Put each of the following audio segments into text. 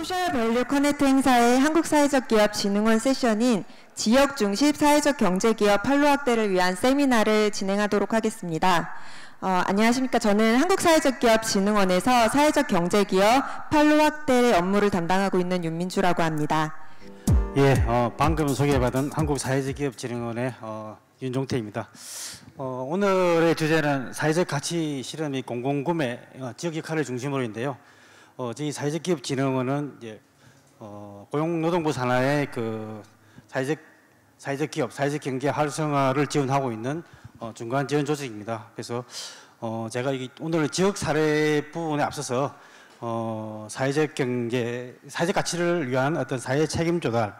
소셜밸류 커넥트 행사의 한국사회적기업진흥원 세션인 지역 중심 사회적 경제기업 판로 확대를 위한 세미나를 진행하도록 하겠습니다. 안녕하십니까. 저는 한국사회적기업진흥원에서 사회적 경제기업 판로 확대 업무를 담당하고 있는 윤민주라고 합니다. 예, 방금 소개받은 한국사회적기업진흥원의 윤종태입니다. 오늘의 주제는 사회적 가치 실현 및 공공구매 지역 역할을 중심으로인데요. 저희 사회적기업진흥원은 이제 고용노동부 산하의 그 사회적 기업, 사회적 경제 활성화를 지원하고 있는 중간 지원 조직입니다. 그래서 제가 오늘 지역 사례 부분에 앞서서 사회적 경제, 사회적 가치를 위한 어떤 사회 책임 조달,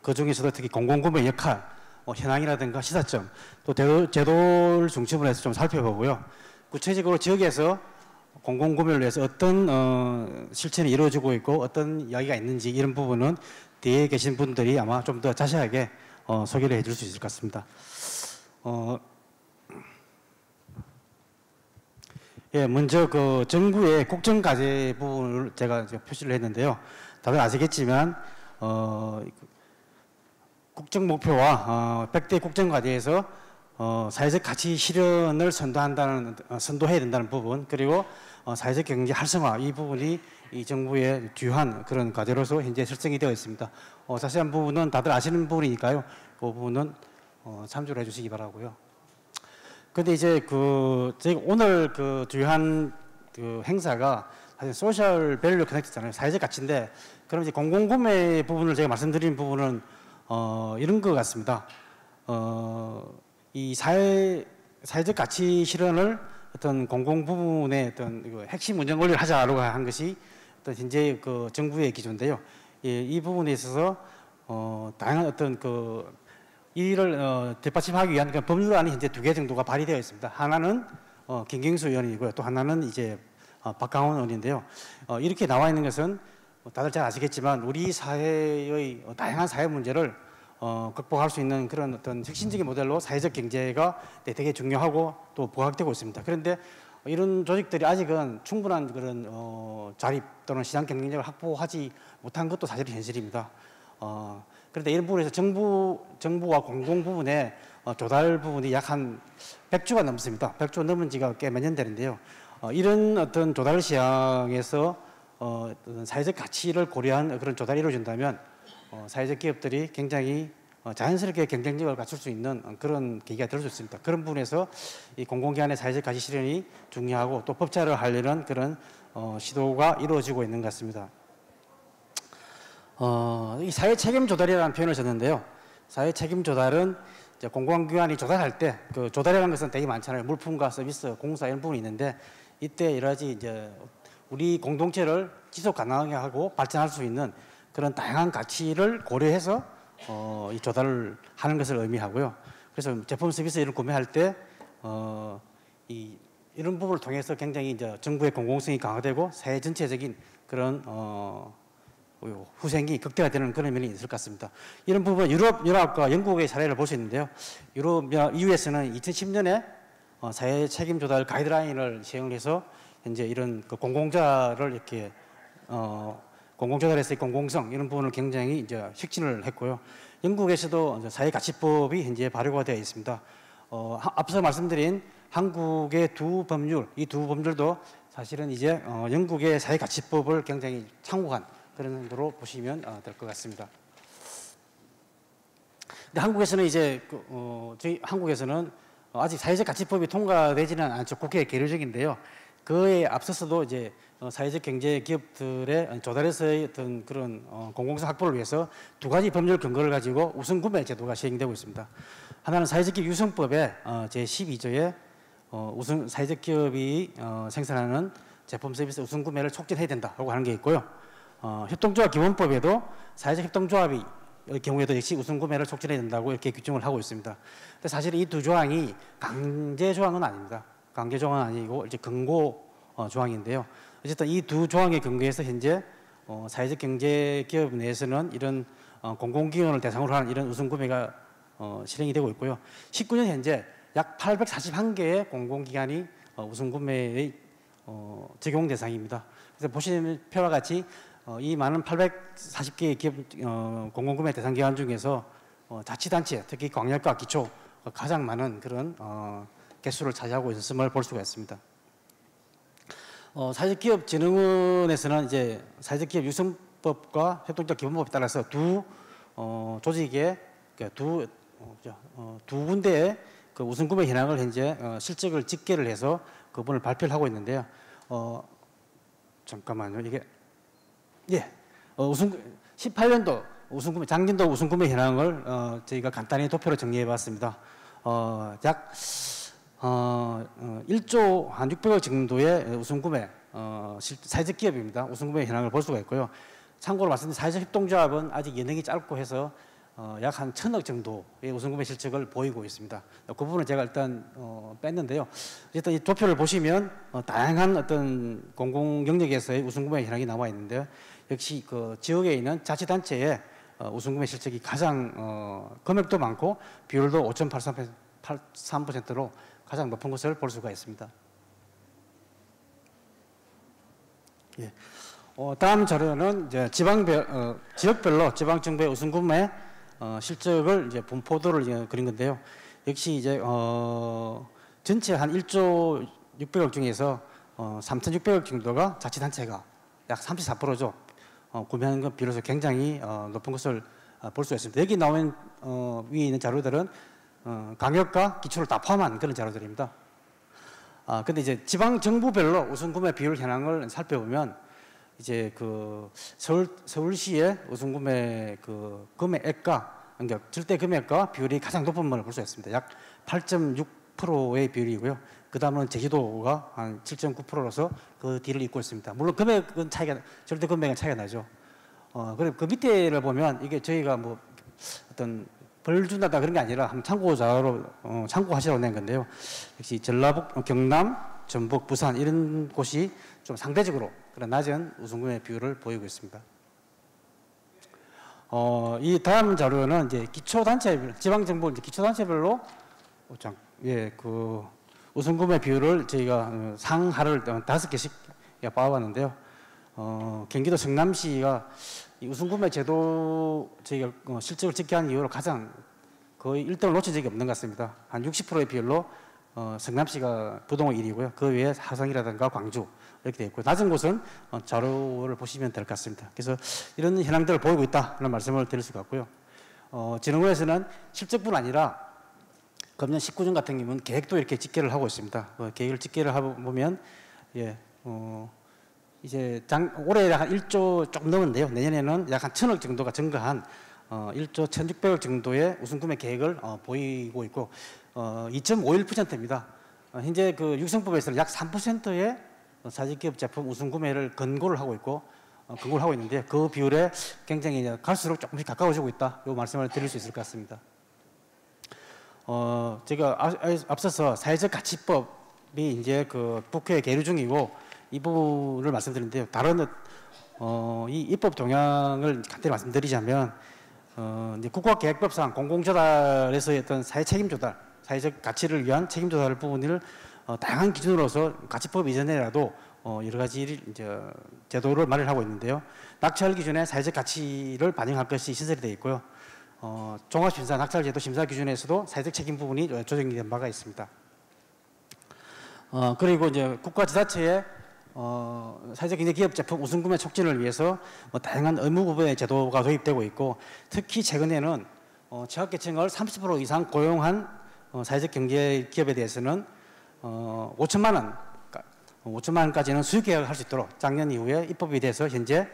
그 중에서도 특히 공공구매 역할, 현황이라든가 시사점, 또 제도를 중심으로 해서 좀 살펴보고요. 구체적으로 지역에서 공공구매를 위해서 어떤 실천이 이루어지고 있고 어떤 이야기가 있는지 이런 부분은 뒤에 계신 분들이 아마 좀 더 자세하게 소개를 해줄 수 있을 것 같습니다. 예, 먼저 그 정부의 국정과제 부분을 제가 표시를 했는데요. 다들 아시겠지만 국정 목표와 100대 국정과제에서 사회적 가치 실현을 선도해야 된다는 부분, 그리고 사회적 경제 활성화 이 부분이 이 정부의 주요한 그런 과제로서 현재 설정이 되어 있습니다. 자세한 부분은 다들 아시는 부분이니까요. 그 부분은 참조를 해주시기 바라고요. 근데 이제 저희 오늘 그 주요한 그 행사가 사실 소셜 밸류 커넥트잖아요. 사회적 가치인데, 그럼 이제 공공구매 부분을 제가 말씀드린 부분은 이런 것 같습니다. 이 사회적 가치 실현을 어떤 공공 부분의 어떤 핵심 운영 원리를 하자라고 한 것이 어떤 현재 그 정부의 기조인데요. 예, 이 부분에 있어서 다양한 어떤 이를 뒷받침하기 위한 법률안이 현재 2개 정도가 발의되어 있습니다. 하나는 김경수 의원이고요. 또 하나는 이제 박강원 의원인데요. 이렇게 나와 있는 것은 다들 잘 아시겠지만 우리 사회의 다양한 사회 문제를 극복할 수 있는 그런 어떤 혁신적인 모델로 사회적 경제가 되게 중요하고 또 부각되고 있습니다. 그런데 이런 조직들이 아직은 충분한 그런 자립 또는 시장 경쟁력을 확보하지 못한 것도 사실은 현실입니다. 그런데 이런 부분에서 정부와 공공 부분의 조달 부분이 약 한 100조가 넘습니다. 100조 넘은 지가 꽤 몇 년 되는데요. 이런 어떤 조달 시장에서 어떤 사회적 가치를 고려한 그런 조달이 이루어진다면 사회적 기업들이 굉장히 자연스럽게 경쟁력을 갖출 수 있는 그런 계기가 될 수 있습니다. 그런 부분에서 이 공공기관의 사회적 가치 실현이 중요하고 또 법제화를 하려는 그런 시도가 이루어지고 있는 것 같습니다. 이 사회 책임 조달이라는 표현을 썼는데요. 사회 책임 조달은 이제 공공기관이 조달할 때 그 조달이라는 것은 되게 많잖아요. 물품과 서비스, 공사 이런 부분이 있는데 이때 여러 가지 이제 우리 공동체를 지속 가능하게 하고 발전할 수 있는 그런 다양한 가치를 고려해서 이 조달을 하는 것을 의미하고요. 그래서 제품 서비스를 구매할 때 이런 부분을 통해서 굉장히 이제 정부의 공공성이 강화되고 사회 전체적인 그런 후생이 극대화되는 그런 면이 있을 것 같습니다. 이런 부분은 유럽과 영국의 사례를 볼 수 있는데요. EU에서는 2010년에 사회 책임 조달 가이드라인을 시행해서 현재 이런 그 공공자를 이렇게 공공조달에서의 공공성 이런 부분을 굉장히 이제 혁신을 했고요. 영국에서도 사회가치법이 현재 발효가 되어 있습니다. 앞서 말씀드린 한국의 두 법률, 이 두 법률도 사실은 이제 영국의 사회가치법을 굉장히 참고한 그런 정도로 보시면 될 것 같습니다. 근데 한국에서는 이제 저희 한국에서는 아직 사회적 가치법이 통과되지는 않죠. 국회 계류적인데요. 그에 앞서서도 이제 사회적 경제 기업들의 조달에서의 어떤 그런 공공성 확보를 위해서 두 가지 법률 근거를 가지고 우선구매 제도가 시행되고 있습니다. 하나는 사회적 기업 유성법의 제12조에 사회적 기업이 생산하는 제품 서비스 우선구매를 촉진해야 된다고 하는 게 있고요. 협동조합 기본법에도 사회적 협동조합이 경우에도 역시 우선구매를 촉진해야 된다고 이렇게 규정을 하고 있습니다. 근데 사실 이 두 조항이 강제 조항은 아닙니다. 강제 조항은 아니고 이제 근고 조항인데요. 어쨌든 이 두 조항의 근거에서 현재 사회적 경제 기업 내에서는 이런 공공기관을 대상으로 하는 이런 우선구매가 실행이 되고 있고요. 19년 현재 약 841개의 공공기관이 우선구매의 적용 대상입니다. 그래서 보시는 표와 같이 이 많은 840개의 기업 공공구매 대상 기관 중에서 자치단체, 특히 광역과 기초 가장 많은 그런 개수를 차지하고 있었음을 볼 수가 있습니다. 사회적기업진흥원에서는 이제 사회적기업 육성법과 협동조합 기본법에 따라서 두 조직의 두 군데의 그 우선구매 현황을 현재 실적을 집계를 해서 그 부분을 발표를 하고 있는데요. 잠깐만요. 이게 18년도 우선구매, 작년도 우선구매 현황을 저희가 간단히 도표로 정리해봤습니다. 약 1조 한 600억 정도의 우선구매 사회적 기업입니다. 우선구매 현황을 볼 수가 있고요. 참고로 말씀드린 사회적 협동조합은 아직 연행이 짧고 해서 약 한 1,000억 정도의 우선구매 실적을 보이고 있습니다. 그 부분은 제가 일단 뺐는데요. 어쨌든 이 도표를 보시면 다양한 어떤 공공 영역에서의 우선구매 현황이 나와 있는데요. 역시 그 지역에 있는 자치단체의 우선구매 실적이 가장 금액도 많고 비율도 5.83%로 가장 높은 것을 볼 수가 있습니다. 예. 다음 자료는 이제 지역별로 지방정부의 우선구매 실적을 이제 분포도를 이제 그린 건데요. 역시 이제 전체 한 1조 600억 중에서 3,600억 정도가 자치단체가 약 34%죠. 구매하는 것 비로소 굉장히 높은 것을 볼 수 있습니다. 여기 나온 위에 있는 자료들은 강역과 기초를 다 포함한 그런 자료들입니다. 근데 이제 지방 정부별로 우선 구매 비율 현황을 살펴보면 이제 그 서울시의 우선 구매 그 금액과 그러니까 절대 금액과 비율이 가장 높은 것을 볼 수 있습니다. 약 8.6%의 비율이고요. 그 다음은 제주도가 한 7.9%로서 그 뒤를 잇고 있습니다. 물론 금액은 절대 금액은 차이가 나죠. 그리고 그 밑에를 보면 이게 저희가 뭐 어떤 벌 준다다 그런 게 아니라 한번 참고 자료로 참고하시라고 낸 건데요. 역시 전라북, 경남, 전북, 부산 이런 곳이 좀 상대적으로 그런 낮은 우선구매 비율을 보이고 있습니다. 이 다음 자료는 이제 기초단체, 지방정부 기초단체별로 그 우선구매 비율을 저희가 상하를 5개씩 봐왔는데요. 경기도 성남시가 이 우선구매 제도 저희가 실적을 집계한 이후로 가장 거의 1등을 놓친 적이 없는 것 같습니다. 한 60%의 비율로 성남시가 부동의 1위고요. 그 외에 화성이라든가 광주 이렇게 되어 있고 낮은 곳은 자료를 보시면 될 것 같습니다. 그래서 이런 현황들을 보이고 있다는 말씀을 드릴 수가 있고요. 진흥원에서는 실적뿐 아니라 금년 19년 같은 경우는 계획도 이렇게 집계를 하고 있습니다. 계획을 집계를 해보면 이제 올해 한 1조 조금 넘었는데요. 내년에는 약 한 1,000억 정도가 증가한 1조 1,600억 정도의 우선구매 계획을 보이고 있고 2.51%입니다. 현재 그 육성법에서는 약 3%의 사직기업 제품 우선구매를 권고를 하고 있고 권고를 하고 있는데 그 비율에 굉장히 갈수록 조금씩 가까워지고 있다. 이 말씀을 드릴 수 있을 것 같습니다. 제가 앞서서 사회적 가치법이 이제 그 국회에 계류 중이고 이 부분을 말씀드렸는데요. 다른 이 입법 동향을 간단히 말씀드리자면 이제 국가계획법상 공공조달에서의 어떤 사회 책임 조달, 사회적 가치를 위한 책임 조달 부분을 다양한 기준으로서 가치법 이전에라도 여러 가지 이제 제도를 마련하고 있는데요. 낙찰 기준에 사회적 가치를 반영할 것이 신설이 되어 있고요. 종합심사 낙찰제도 심사 기준에서도 사회적 책임 부분이 조정이 된 바가 있습니다. 그리고 이제 국가지자체의 사회적 경제 기업 제품 우선구매 촉진을 위해서 다양한 의무구매 제도가 도입되고 있고 특히 최근에는 취약계층을 30% 이상 고용한 사회적 경제 기업에 대해서는 5천만 원까지는 수익 계약을 할 수 있도록 작년 이후에 입법이 돼서 현재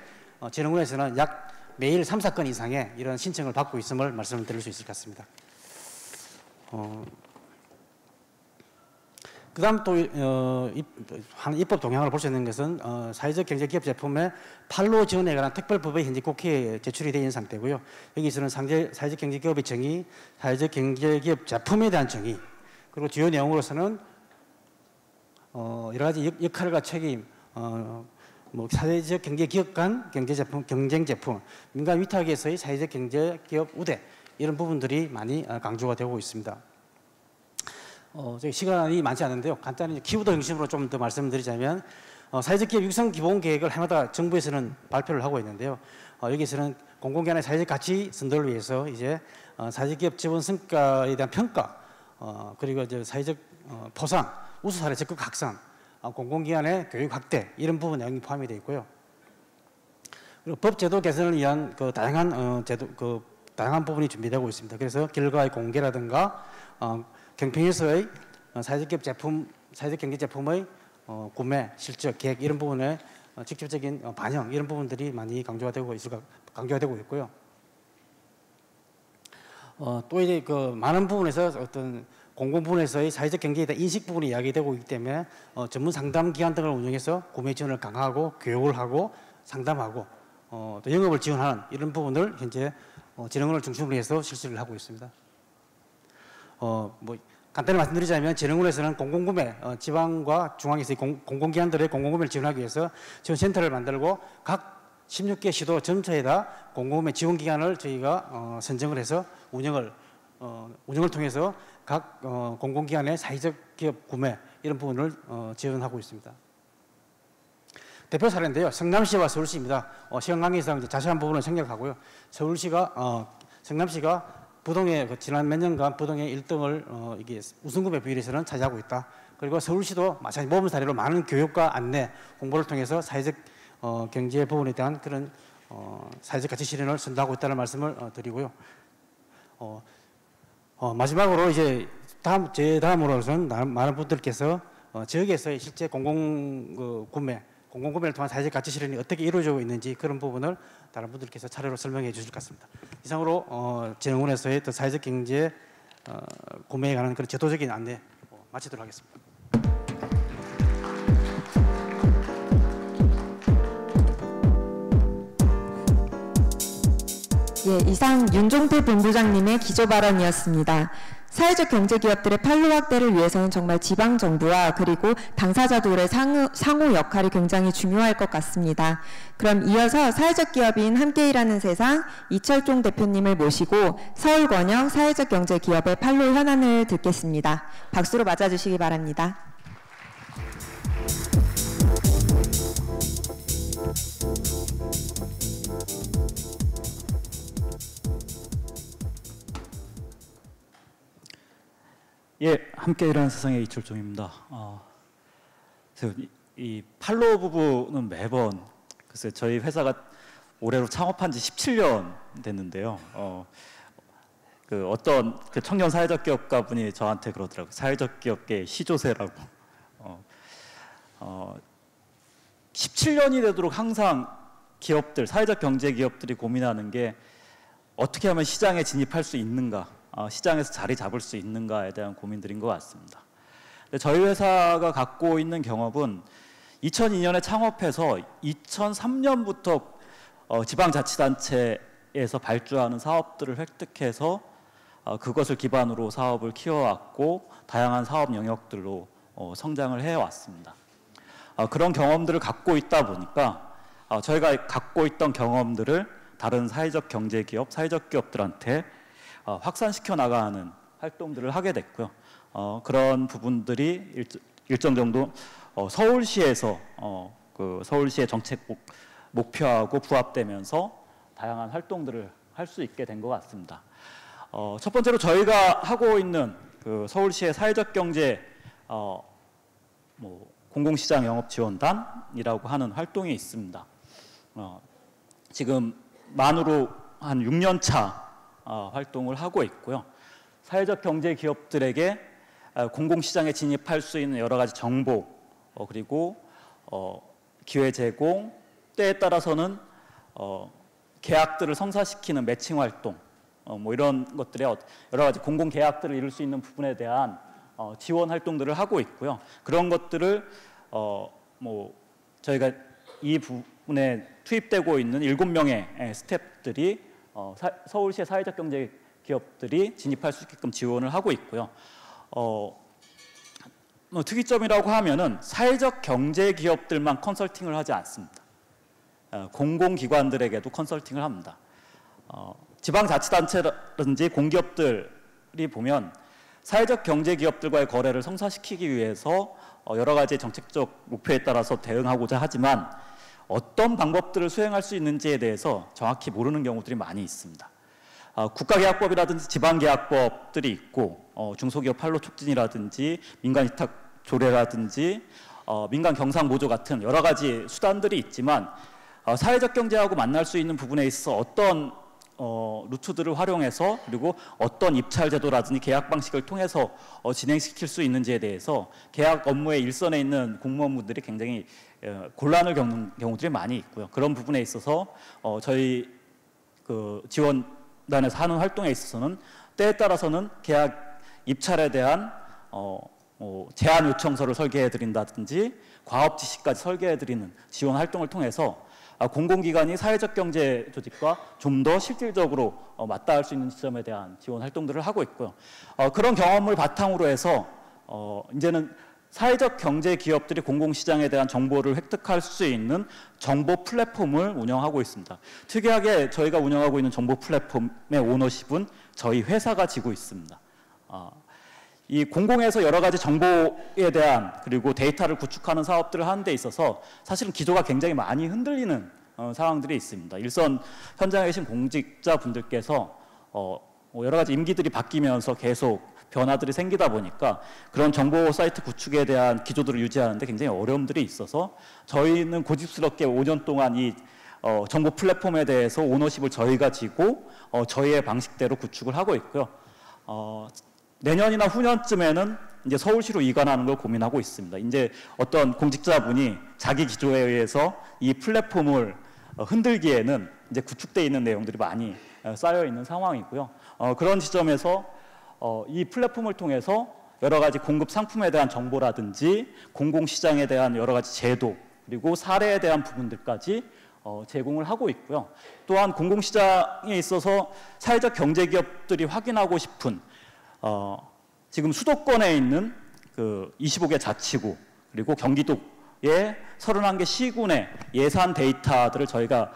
진흥원에서는 약 매일 3, 4건 이상의 이런 신청을 받고 있음을 말씀을 드릴 수 있을 것 같습니다. 그 다음 또 입법 동향을 볼 수 있는 것은 사회적 경제기업 제품의 판로 지원에 관한 특별법이 현재 국회에 제출이 되어 있는 상태고요. 여기서는 사회적 경제기업의 정의, 사회적 경제기업 제품에 대한 정의, 그리고 주요 내용으로서는 여러 가지 역할과 책임, 뭐 사회적 경제기업 간 경제제품, 경쟁제품, 민간 위탁에서의 사회적 경제기업 우대 이런 부분들이 많이 강조가 되고 있습니다. 저희 시간이 많지 않은데요. 간단히 키워드 중심으로 좀 더 말씀드리자면 사회적 기업 육성 기본 계획을 해마다 정부에서는 발표를 하고 있는데요. 여기서는 공공기관의 사회적 가치 선도를 위해서 이제 사회적 기업 지원 성과에 대한 평가, 그리고 이제 사회적 보상, 우수 사례 적극 확산, 공공기관의 교육 확대 이런 부분 내용이 포함이 되어 있고요. 그리고 법 제도 개선을 위한 그 다양한 다양한 부분이 준비되고 있습니다. 그래서 결과의 공개라든가 경평에서의 사회적 기업 제품, 사회적 경제 제품의 구매, 실적, 계획 이런 부분에 직접적인 반영 이런 부분들이 많이 강조가 되고 있고요. 또 이제 그 많은 부분에서 어떤 공공 부분에서의 사회적 경제에 대한 인식 부분이 이야기되고 있기 때문에 전문 상담 기관 등을 운영해서 구매 지원을 강화하고 교육을 하고 상담하고 또 영업을 지원하는 이런 부분을 현재 재능원을 중심으로 해서 실시를 하고 있습니다. 뭐 간단히 말씀드리자면 재능원에서는 공공구매 지방과 중앙에서의 공공기관들의 공공구매를 지원하기 위해서 지원센터를 만들고 각 16개 시도 전체에다 공공구매 지원기관을 저희가 선정을 해서 운영을 통해서 각 공공기관의 사회적 기업 구매 이런 부분을 지원하고 있습니다. 대표 사례인데요. 성남시와 서울시입니다. 시간 관계상 자세한 부분을 생략하고요. 성남시가 부동의 지난 몇 년간 부동의 1등을 이게 우선구매 비율에서는 차지하고 있다. 그리고 서울시도 마찬가지 모범 사례로 많은 교육과 안내, 홍보를 통해서 사회적 경제 부분에 대한 그런 사회적 가치 실현을 선도하고 있다는 말씀을 드리고요. 마지막으로 이제 제 다음으로서는 많은 분들께서 지역에서의 실제 공공구매를 통한 사회적 가치 실현이 어떻게 이루어지고 있는지 그런 부분을 다른 분들께서 차례로 설명해 주실 것 같습니다. 이상으로 재능원에서의 또 사회적 경제 구매에 관한 그런 제도적인 안내 마치도록 하겠습니다. 예, 이상 윤종필 본부장님의 기조 발언이었습니다. 사회적 경제 기업들의 판로 확대를 위해서는 정말 지방 정부와 그리고 당사자들의 상호 역할이 굉장히 중요할 것 같습니다. 그럼 이어서 사회적 기업인 함께 일하는 세상 이철종 대표님을 모시고 서울권역 사회적 경제 기업의 판로 현안을 듣겠습니다. 박수로 맞아주시기 바랍니다. 예, 함께 일하는 세상의 이철종입니다. 이 판로 부분은 매번 글쎄 저희 회사가 올해로 창업한 지 17년 됐는데요. 어떤 청년 사회적 기업가 분이 저한테 그러더라고요. 사회적 기업계 시조세라고. 17년이 되도록 항상 기업들, 사회적 경제 기업들이 고민하는 게 어떻게 하면 시장에 진입할 수 있는가, 시장에서 자리 잡을 수 있는가에 대한 고민들인 것 같습니다. 근데 저희 회사가 갖고 있는 경험은 2002년에 창업해서 2003년부터 지방자치단체에서 발주하는 사업들을 획득해서 그것을 기반으로 사업을 키워왔고 다양한 사업 영역들로 성장을 해왔습니다. 그런 경험들을 갖고 있다 보니까 저희가 갖고 있던 경험들을 다른 사회적 경제기업, 사회적 기업들한테 확산시켜 나가는 활동들을 하게 됐고요. 그런 부분들이 일정 정도 서울시에서 그 서울시의 정책 목표하고 부합되면서 다양한 활동들을 할 수 있게 된 것 같습니다. 첫 번째로 저희가 하고 있는 그 서울시의 사회적 경제 공공시장 영업지원단이라고 하는 활동이 있습니다. 지금 만으로 한 6년 차 활동을 하고 있고요. 사회적 경제 기업들에게 공공시장에 진입할 수 있는 여러 가지 정보 그리고 기회 제공, 때에 따라서는 계약들을 성사시키는 매칭 활동 이런 것들의 여러 가지 공공 계약들을 이룰 수 있는 부분에 대한 지원 활동들을 하고 있고요. 그런 것들을 저희가 이 부분에 투입되고 있는 7명의 스태프들이 서울시의 사회적 경제 기업들이 진입할 수 있게끔 지원을 하고 있고요. 특이점이라고 하면은 사회적 경제 기업들만 컨설팅을 하지 않습니다. 공공기관들에게도 컨설팅을 합니다. 지방자치단체라든지 공기업들이 보면 사회적 경제 기업들과의 거래를 성사시키기 위해서 여러 가지 정책적 목표에 따라서 대응하고자 하지만 어떤 방법들을 수행할 수 있는지에 대해서 정확히 모르는 경우들이 많이 있습니다. 국가계약법이라든지 지방계약법들이 있고 중소기업 판로 촉진이라든지 민간위탁 조례라든지 민간 경상보조 같은 여러 가지 수단들이 있지만 사회적 경제하고 만날 수 있는 부분에 있어서 어떤 루트들을 활용해서 그리고 어떤 입찰 제도라든지 계약 방식을 통해서 진행시킬 수 있는지에 대해서 계약 업무의 일선에 있는 공무원분들이 굉장히 곤란을 겪는 경우들이 많이 있고요. 그런 부분에 있어서 저희 그 지원단에서 하는 활동에 있어서는 때에 따라서는 계약 입찰에 대한 제안 요청서를 설계해 드린다든지 과업 지시까지 설계해 드리는 지원 활동을 통해서 공공기관이 사회적 경제 조직과 좀 더 실질적으로 맞닿을 수 있는 지점에 대한 지원 활동들을 하고 있고요. 그런 경험을 바탕으로 해서 이제는 사회적 경제 기업들이 공공시장에 대한 정보를 획득할 수 있는 정보 플랫폼을 운영하고 있습니다. 특이하게 저희가 운영하고 있는 정보 플랫폼의 오너십은 저희 회사가 지고 있습니다. 이 공공에서 여러 가지 정보에 대한 그리고 데이터를 구축하는 사업들을 하는 데 있어서 사실은 기조가 굉장히 많이 흔들리는 상황들이 있습니다. 일선 현장에 계신 공직자분들께서 여러 가지 임기들이 바뀌면서 계속 변화들이 생기다 보니까 그런 정보 사이트 구축에 대한 기조들을 유지하는 데 굉장히 어려움들이 있어서 저희는 고집스럽게 5년 동안 이 정보 플랫폼에 대해서 오너십을 저희가 지고 저희의 방식대로 구축을 하고 있고요. 내년이나 후년쯤에는 이제 서울시로 이관하는 걸 고민하고 있습니다. 이제 어떤 공직자분이 자기 기조에 의해서 이 플랫폼을 흔들기에는 이제 구축되어 있는 내용들이 많이 쌓여 있는 상황이고요. 그런 지점에서 이 플랫폼을 통해서 여러 가지 공급 상품에 대한 정보라든지 공공시장에 대한 여러 가지 제도 그리고 사례에 대한 부분들까지 제공을 하고 있고요. 또한 공공시장에 있어서 사회적 경제기업들이 확인하고 싶은 지금 수도권에 있는 그 25개 자치구 그리고 경기도의 31개 시군의 예산 데이터들을 저희가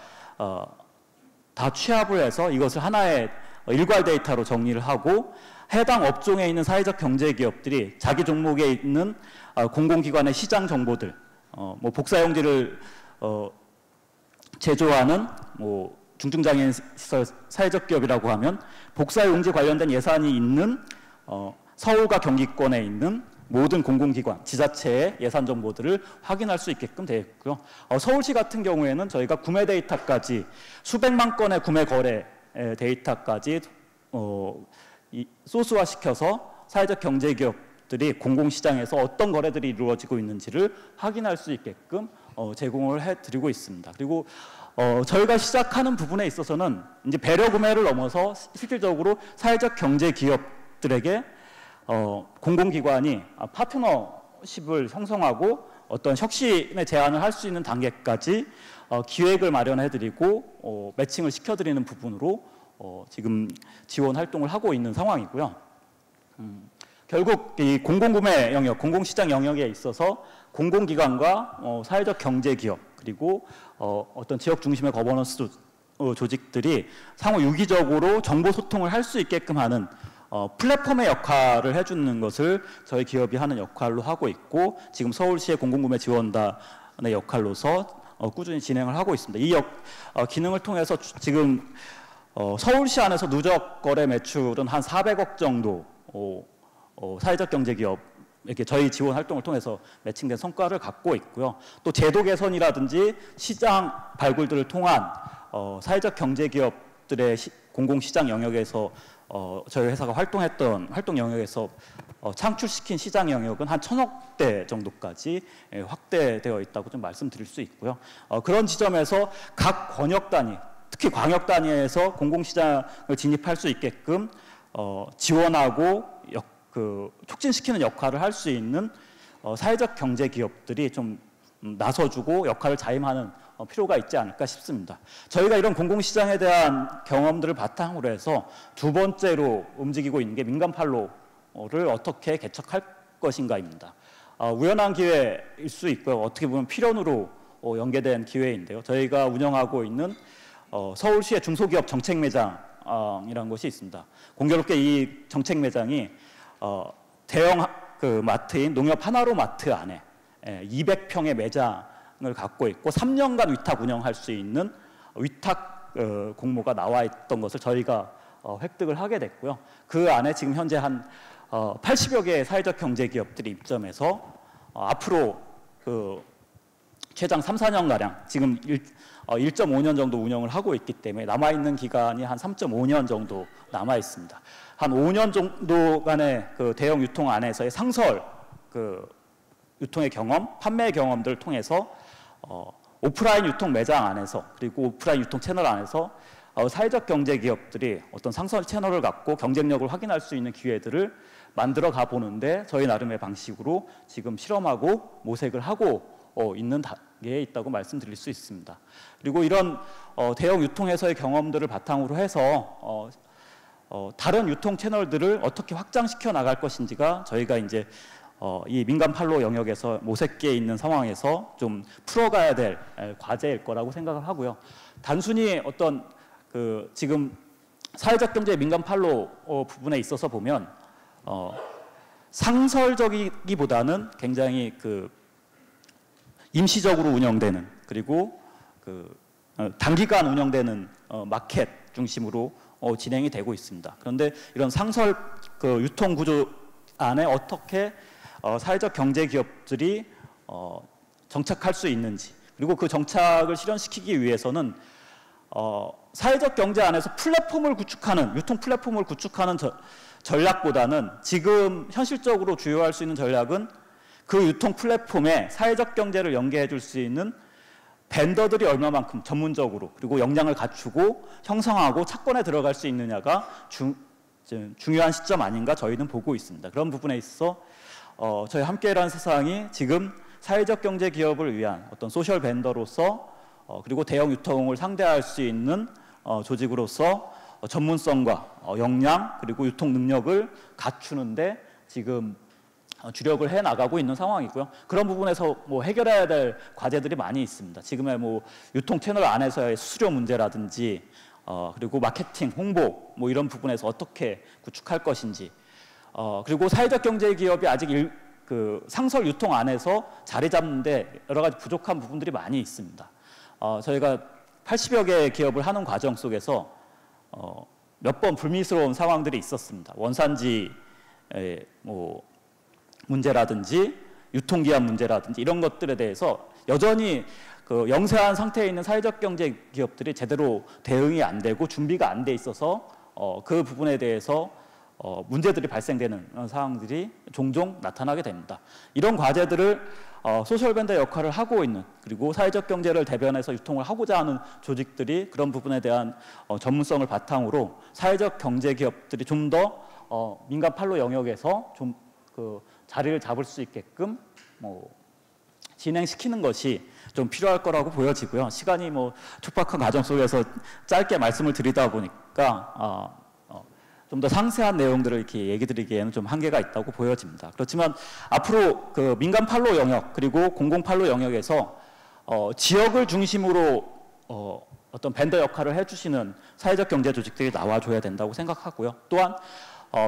다 취합을 해서 이것을 하나의 일괄 데이터로 정리를 하고 해당 업종에 있는 사회적 경제기업들이 자기 종목에 있는 공공기관의 시장 정보들, 뭐 복사용지를 제조하는 뭐 중증장애인 시설 사회적 기업이라고 하면 복사용지 관련된 예산이 있는 서울과 경기권에 있는 모든 공공기관, 지자체의 예산 정보들을 확인할 수 있게끔 되어 있고요. 서울시 같은 경우에는 저희가 구매 데이터까지 수백만 건의 구매 거래 데이터까지 소스화시켜서 사회적 경제기업들이 공공시장에서 어떤 거래들이 이루어지고 있는지를 확인할 수 있게끔 제공을 해드리고 있습니다. 그리고 저희가 시작하는 부분에 있어서는 이제 배려 구매를 넘어서 실질적으로 사회적 경제기업들에게 공공기관이 파트너십을 형성하고 어떤 혁신의 제안을 할 수 있는 단계까지 기획을 마련해드리고 매칭을 시켜드리는 부분으로 지금 지원 활동을 하고 있는 상황이고요. 결국 이 공공구매 영역, 공공시장 영역에 있어서 공공기관과 사회적 경제기업 그리고 어떤 지역 중심의 거버넌스 조직들이 상호 유기적으로 정보 소통을 할 수 있게끔 하는 플랫폼의 역할을 해주는 것을 저희 기업이 하는 역할로 하고 있고 지금 서울시의 공공구매 지원단의 역할로서 꾸준히 진행을 하고 있습니다. 이 기능을 통해서 지금 서울시 안에서 누적 거래 매출은 한 400억 정도 사회적 경제기업에게 저희 지원 활동을 통해서 매칭된 성과를 갖고 있고요. 또 제도 개선이라든지 시장 발굴들을 통한 사회적 경제기업들의 공공시장 영역에서 저희 회사가 활동했던 활동 영역에서 창출시킨 시장 영역은 한 1,000억 대 정도까지 확대되어 있다고 좀 말씀드릴 수 있고요. 그런 지점에서 각 권역 단위, 특히 광역 단위에서 공공시장을 진입할 수 있게끔 지원하고 촉진시키는 역할을 할 수 있는 사회적 경제 기업들이 좀 나서주고 역할을 자임하는 필요가 있지 않을까 싶습니다. 저희가 이런 공공시장에 대한 경험들을 바탕으로 해서 두 번째로 움직이고 있는 게 민간 판로를 어떻게 개척할 것인가입니다. 우연한 기회일 수 있고요. 어떻게 보면 필연으로 연계된 기회인데요. 저희가 운영하고 있는 서울시의 중소기업 정책매장이라는 것이 있습니다. 공교롭게 이 정책매장이 대형 그 마트인 농협 하나로마트 안에 200평의 매장을 갖고 있고 3년간 위탁 운영할 수 있는 위탁 공모가 나와 있던 것을 저희가 획득을 하게 됐고요. 그 안에 지금 현재 한 80여 개의 사회적 경제 기업들이 입점해서 앞으로 그 최장 3, 4년가량 지금 1.5년 정도 운영을 하고 있기 때문에 남아있는 기간이 한 3.5년 정도 남아 있습니다. 한 5년 정도간의 그 대형 유통 안에서의 상설 그 유통의 경험, 판매 경험들을 통해서 오프라인 유통 매장 안에서 그리고 오프라인 유통 채널 안에서 사회적 경제 기업들이 어떤 상설 채널을 갖고 경쟁력을 확인할 수 있는 기회들을 만들어 가 보는데 저희 나름의 방식으로 지금 실험하고 모색을 하고 있는 단계에 있다고 말씀드릴 수 있습니다. 그리고 이런 대형 유통에서의 경험들을 바탕으로 해서 다른 유통 채널들을 어떻게 확장시켜 나갈 것인지가 저희가 이제 이 민간 판로 영역에서 모색기에 있는 상황에서 좀 풀어가야 될 과제일 거라고 생각을 하고요. 단순히 어떤 그 지금 사회적 경제 민간 판로 부분에 있어서 보면 상설적이기보다는 굉장히 그 임시적으로 운영되는 그리고 그 단기간 운영되는 마켓 중심으로 진행이 되고 있습니다. 그런데 이런 상설 그 유통 구조 안에 어떻게 사회적 경제 기업들이 정착할 수 있는지 그리고 그 정착을 실현시키기 위해서는 사회적 경제 안에서 플랫폼을 구축하는 유통 플랫폼을 구축하는 전략보다는 지금 현실적으로 주요할 수 있는 전략은 그 유통 플랫폼에 사회적 경제를 연계해 줄 수 있는 벤더들이 얼마만큼 전문적으로 그리고 역량을 갖추고 형성하고 차권에 들어갈 수 있느냐가 중요한 시점 아닌가 저희는 보고 있습니다. 그런 부분에 있어서 저희 함께 일하는 세상이 지금 사회적 경제 기업을 위한 어떤 소셜 벤더로서 그리고 대형 유통을 상대할 수 있는 조직으로서 전문성과 역량 그리고 유통 능력을 갖추는데 지금 주력을 해 나가고 있는 상황이고요. 그런 부분에서 뭐 해결해야 될 과제들이 많이 있습니다. 지금의 뭐 유통 채널 안에서의 수수료 문제라든지 그리고 마케팅, 홍보 뭐 이런 부분에서 어떻게 구축할 것인지 그리고 사회적 경제 기업이 아직 그 상설 유통 안에서 자리 잡는데 여러 가지 부족한 부분들이 많이 있습니다. 저희가 80여 개의 기업을 하는 과정 속에서 몇 번 불미스러운 상황들이 있었습니다. 원산지 뭐 문제라든지 유통기한 문제라든지 이런 것들에 대해서 여전히 그 영세한 상태에 있는 사회적 경제 기업들이 제대로 대응이 안 되고 준비가 안 돼 있어서 그 부분에 대해서 문제들이 발생되는 상황들이 종종 나타나게 됩니다. 이런 과제들을 소셜밴더 역할을 하고 있는 그리고 사회적 경제를 대변해서 유통을 하고자 하는 조직들이 그런 부분에 대한 전문성을 바탕으로 사회적 경제 기업들이 좀 더 민간 판로 영역에서 좀 그 자리를 잡을 수 있게끔 뭐 진행시키는 것이 좀 필요할 거라고 보여지고요. 시간이 뭐 촉박한 과정 속에서 짧게 말씀을 드리다 보니까 좀 더 상세한 내용들을 이렇게 얘기 드리기에는 좀 한계가 있다고 보여집니다. 그렇지만 앞으로 그 민간 판로 영역 그리고 공공 판로 영역에서 지역을 중심으로 어떤 밴더 역할을 해주시는 사회적 경제 조직들이 나와줘야 된다고 생각하고요. 또한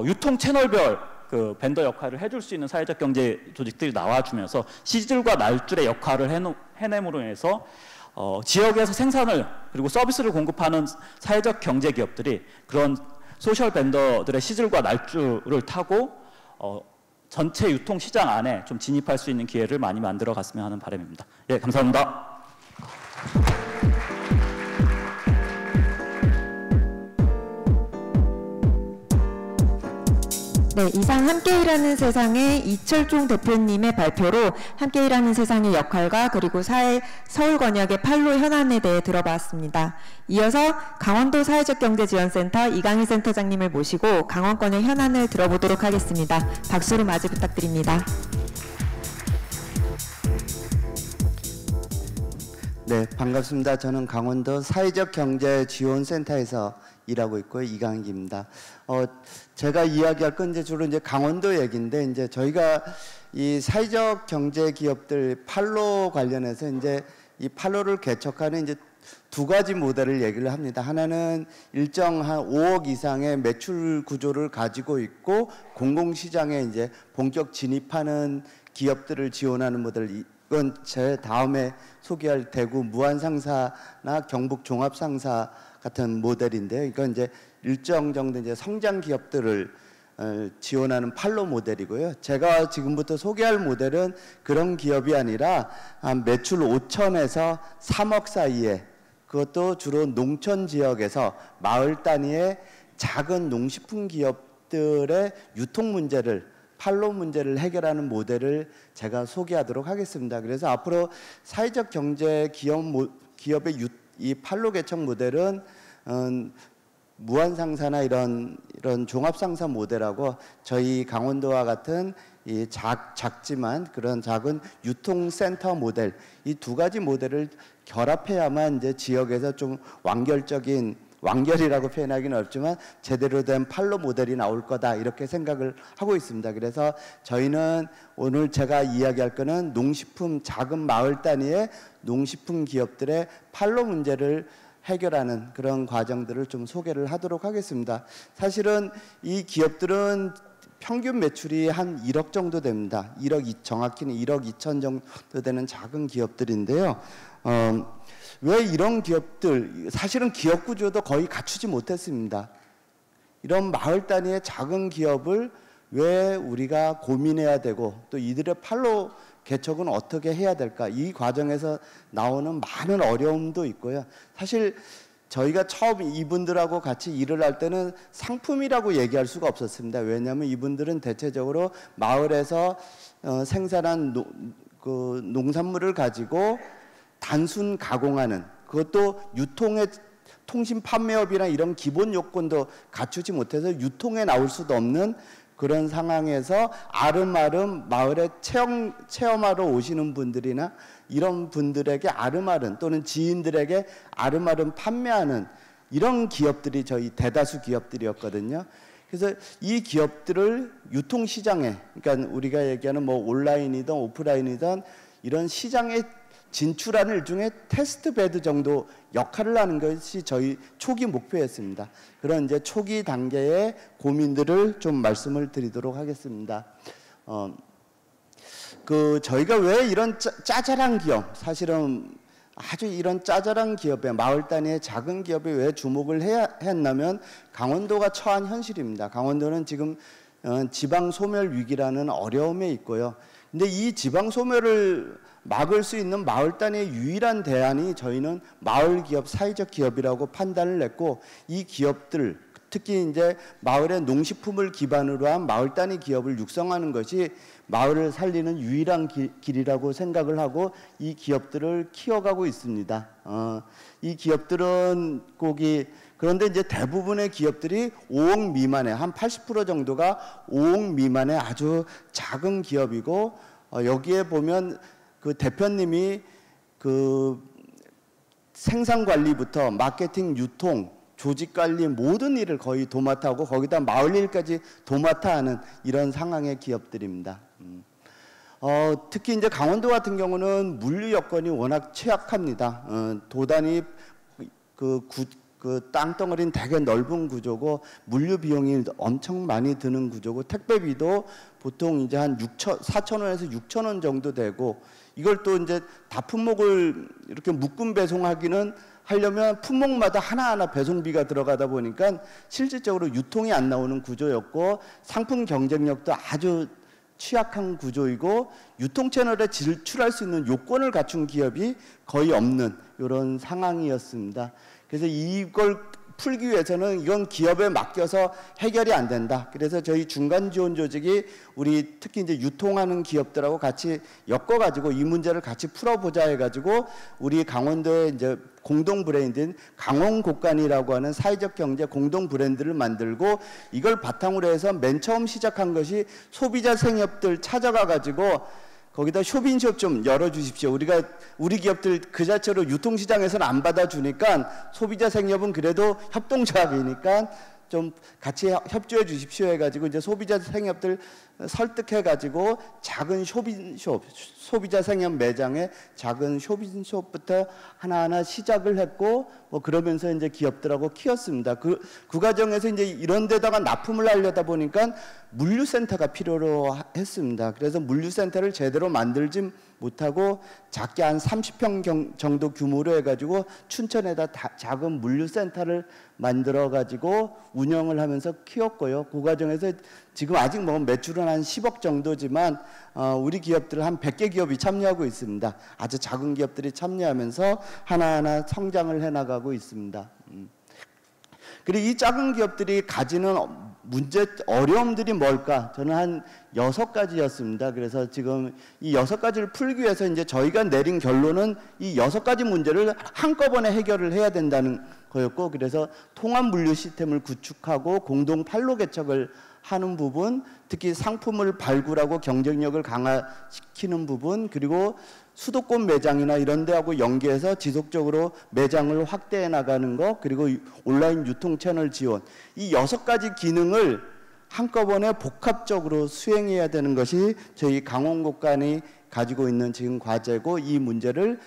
유통 채널별 그 밴더 역할을 해줄 수 있는 사회적 경제 조직들이 나와주면서 시줄과 날줄의 역할을 해냄으로 인해서 지역에서 생산을 그리고 서비스를 공급하는 사회적 경제 기업들이 그런 소셜 밴더들의 시줄과 날줄을 타고 전체 유통 시장 안에 좀 진입할 수 있는 기회를 많이 만들어 갔으면 하는 바람입니다. 예, 감사합니다. 네, 이상 함께 일하는 세상의 이철종 대표님의 발표로 함께 일하는 세상의 역할과 그리고 서울 권역의 판로 현안에 대해 들어봤습니다. 이어서 강원도 사회적경제지원센터 이강희 센터장님을 모시고 강원권의 현안을 들어보도록 하겠습니다. 박수로 맞이 부탁드립니다. 네, 반갑습니다. 저는 강원도 사회적경제지원센터에서 일하고 있고요. 이강희입니다. 제가 이야기할 건 주로 강원도 얘기인데 저희가 이 사회적 경제 기업들 판로 관련해서 이 판로를 개척하는 두 가지 모델을 얘기를 합니다. 하나는 일정 한 5억 이상의 매출 구조를 가지고 있고 공공시장에 이제 본격 진입하는 기업들을 지원하는 모델. 이건 제 다음에 소개할 대구 무한상사나 경북 종합상사 같은 모델인데요. 이건 이제 일정 정도 이제 성장 기업들을 지원하는 팔로 모델이고요. 제가 지금부터 소개할 모델은 그런 기업이 아니라 한 매출 5천에서 3억 사이에, 그것도 주로 농촌 지역에서 마을 단위의 작은 농식품 기업들의 유통 문제를, 팔로 문제를 해결하는 모델을 제가 소개하도록 하겠습니다. 그래서 앞으로 사회적 경제 기업의 이 팔로 개척 모델은 무한상사나 이런 종합상사 모델하고 저희 강원도와 같은 이 작지만 그런 작은 유통센터 모델, 이 두 가지 모델을 결합해야만 이제 지역에서 좀 완결이라고 표현하기는 어렵지만 제대로 된 팔로 모델이 나올 거다, 이렇게 생각을 하고 있습니다. 그래서 저희는 오늘 제가 이야기할 거는 농식품, 작은 마을 단위의 농식품 기업들의 팔로 문제를 해결하는 그런 과정들을 좀 소개를 하도록 하겠습니다. 사실은 이 기업들은 평균 매출이 한 1억 정도 됩니다. 정확히는 1억 2천 정도 되는 작은 기업들인데요. 왜 이런 기업들, 사실은 기업 구조도 거의 갖추지 못했습니다. 이런 마을 단위의 작은 기업을 왜 우리가 고민해야 되고 또 이들의 팔로 개척은 어떻게 해야 될까, 이 과정에서 나오는 많은 어려움도 있고요. 사실 저희가 처음 이분들하고 같이 일을 할 때는 상품이라고 얘기할 수가 없었습니다. 왜냐하면 이분들은 대체적으로 마을에서 생산한 농산물을 가지고 단순 가공하는, 그것도 유통의 통신 판매업이나 이런 기본 요건도 갖추지 못해서 유통에 나올 수도 없는 그런 상황에서 아름아름 마을에 체험하러 오시는 분들이나 이런 분들에게 아름아름, 또는 지인들에게 아름아름 판매하는 이런 기업들이 저희 대다수 기업들이었거든요. 그래서 이 기업들을 유통시장에, 그러니까 우리가 얘기하는 뭐 온라인이든 오프라인이든 이런 시장에 진출하는 일종의 테스트베드 정도 역할을 하는 것이 저희 초기 목표였습니다. 그런 이제 초기 단계의 고민들을 좀 말씀을 드리도록 하겠습니다. 저희가 왜 이런 짜잘한 기업, 사실은 아주 이런 짜잘한 기업에, 마을 단위의 작은 기업에 왜 주목을 해야 했냐면 강원도가 처한 현실입니다. 강원도는 지금 지방 소멸 위기라는 어려움에 있고요. 근데 이 지방 소멸을 막을 수 있는 마을 단위의 유일한 대안이 저희는 마을 기업, 사회적 기업이라고 판단을 했고, 이 기업들, 특히 이제 마을의 농식품을 기반으로 한 마을 단위 기업을 육성하는 것이 마을을 살리는 유일한 길이라고 생각을 하고 이 기업들을 키워가고 있습니다. 이 기업들은 그런데 이제 대부분의 기업들이 5억 미만의, 한 80% 정도가 5억 미만의 아주 작은 기업이고, 여기에 보면 그 대표님이 그 생산 관리부터 마케팅, 유통, 조직 관리 모든 일을 거의 도맡아 하고 거기다 마을 일까지 도맡아 하는 이런 상황의 기업들입니다. 특히 이제 강원도 같은 경우는 물류 여건이 워낙 취약합니다. 도단이 그 땅덩어리는 되게 넓은 구조고 물류 비용이 엄청 많이 드는 구조고 택배비도 보통 이제 한 4,000원에서 6,000원 정도 되고, 이걸 또 이제 다 품목을 이렇게 묶음 배송하기는 하려면 품목마다 하나하나 배송비가 들어가다 보니까 실질적으로 유통이 안 나오는 구조였고, 상품 경쟁력도 아주 취약한 구조이고, 유통 채널에 진출할 수 있는 요건을 갖춘 기업이 거의 없는 이런 상황이었습니다. 그래서 이걸 풀기 위해서는 이건 기업에 맡겨서 해결이 안 된다. 그래서 저희 중간 지원 조직이 우리 특히 이제 유통하는 기업들하고 같이 엮어가지고 이 문제를 같이 풀어보자 해가지고 우리 강원도의 이제 공동 브랜드인 강원곡간이라고 하는 사회적 경제 공동 브랜드를 만들고, 이걸 바탕으로 해서 맨 처음 시작한 것이 소비자 생협들 찾아가가지고 거기다 쇼핑숍 좀 열어주십시오. 우리 기업들 그 자체로 유통시장에서는 안 받아주니까 소비자 생협은 그래도 협동조합이니까 좀 같이 협조해 주십시오 해가지고 이제 소비자 생협들 설득해가지고 작은 쇼핑숍, 소비자 생협 매장의 작은 쇼핑숍부터 하나하나 시작을 했고, 뭐 그러면서 이제 기업들하고 키웠습니다. 그 과정에서 이제 이런 데다가 납품을 하려다 보니까 물류센터가 필요로 했습니다. 그래서 물류센터를 제대로 만들지 못하고 작게 한 30평 정도 규모로 해가지고 춘천에다 작은 물류센터를 만들어가지고 운영을 하면서 키웠고요. 그 과정에서 지금 아직 뭐 매출은 한 10억 정도지만 우리 기업들 한 100개 기업이 참여하고 있습니다. 아주 작은 기업들이 참여하면서 하나하나 성장을 해나가고 있습니다. 그리고 이 작은 기업들이 가지는 어려움들이 뭘까? 저는 한 6가지였습니다. 그래서 지금 이 6가지를 풀기 위해서 이제 저희가 내린 결론은 이 6가지 문제를 한꺼번에 해결을 해야 된다는 거였고, 그래서 통합 물류 시스템을 구축하고 공동 판로 개척을 하는 부분, 특히 상품을 발굴하고 경쟁력을 강화시키는 부분, 그리고 수도권 매장이나 이런 데하고 연계해서 지속적으로 매장을 확대해 나가는 것, 그리고 온라인 유통 채널 지원, 이 6가지 기능을 한꺼번에 복합적으로 수행해야 되는 것이 저희 강원국간이 가지고 있는 지금 과제고, 이 문제를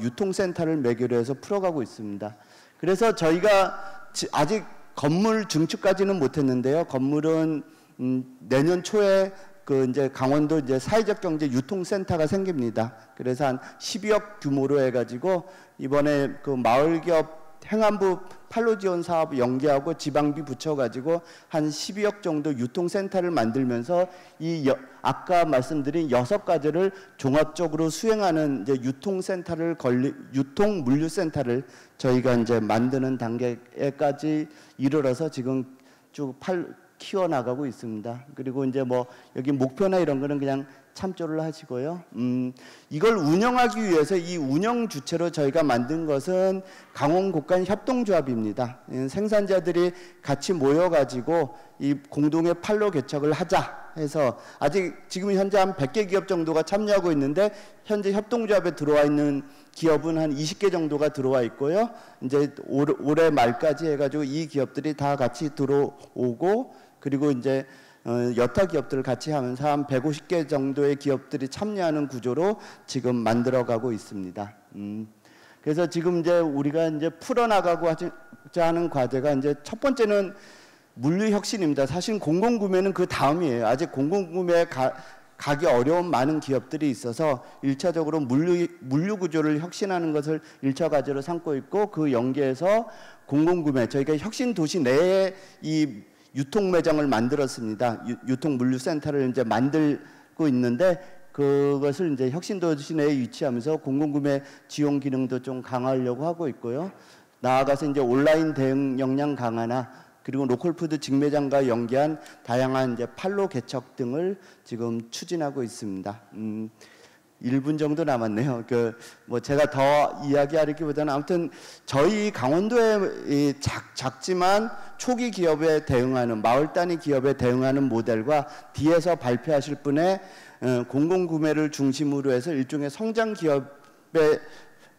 유통센터를 매개로 해서 풀어가고 있습니다. 그래서 저희가 아직 건물 증축까지는 못했는데요. 건물은 내년 초에 이제 강원도 이제 사회적 경제 유통센터가 생깁니다. 그래서 한 12억 규모로 해가지고 이번에 그 마을기업 행안부 판로 지원 사업 연계하고 지방비 붙여가지고 한 12억 정도 유통센터를 만들면서 아까 말씀드린 6가지를 종합적으로 수행하는 이제 유통 물류센터를 저희가 이제 만드는 단계까지 이르러서 지금 쭉 키워나가고 있습니다. 그리고 이제 뭐 여기 목표나 이런 거는 그냥 참조를 하시고요. 이걸 운영하기 위해서 이 운영 주체로 저희가 만든 것은 강원국간 협동조합입니다. 생산자들이 같이 모여가지고 이 공동의 판로 개척을 하자 해서 아직 지금 현재 한 100개 기업 정도가 참여하고 있는데 현재 협동조합에 들어와 있는 기업은 한 20개 정도가 들어와 있고요. 이제 올해 말까지 해가지고 이 기업들이 다 같이 들어오고, 그리고 이제 여타 기업들을 같이 하면서 한 150개 정도의 기업들이 참여하는 구조로 지금 만들어가고 있습니다. 그래서 지금 이제 우리가 이제 풀어나가고자 하는 과제가 이제 첫 번째는 물류 혁신입니다. 사실 공공구매는 그 다음이에요. 아직 공공구매에 가기 어려운 많은 기업들이 있어서 1차적으로 물류 구조를 혁신하는 것을 1차 과제로 삼고 있고, 그 연계해서 공공구매, 저희가 혁신 도시 내에 이 유통 매장을 만들었습니다. 유통 물류센터를 이제 만들고 있는데, 그것을 이제 혁신 도시 내에 위치하면서 공공구매 지원 기능도 좀 강화하려고 하고 있고요. 나아가서 이제 온라인 대응 역량 강화나 그리고 로컬푸드 직매장과 연계한 다양한 이제 판로 개척 등을 지금 추진하고 있습니다. 1분 정도 남았네요. 뭐 제가 더 이야기하기보다는 아무튼 저희 강원도의 작지만 초기 기업에 대응하는 마을 단위 기업에 대응하는 모델과 뒤에서 발표하실 분의 공공구매를 중심으로 해서 일종의 성장 기업의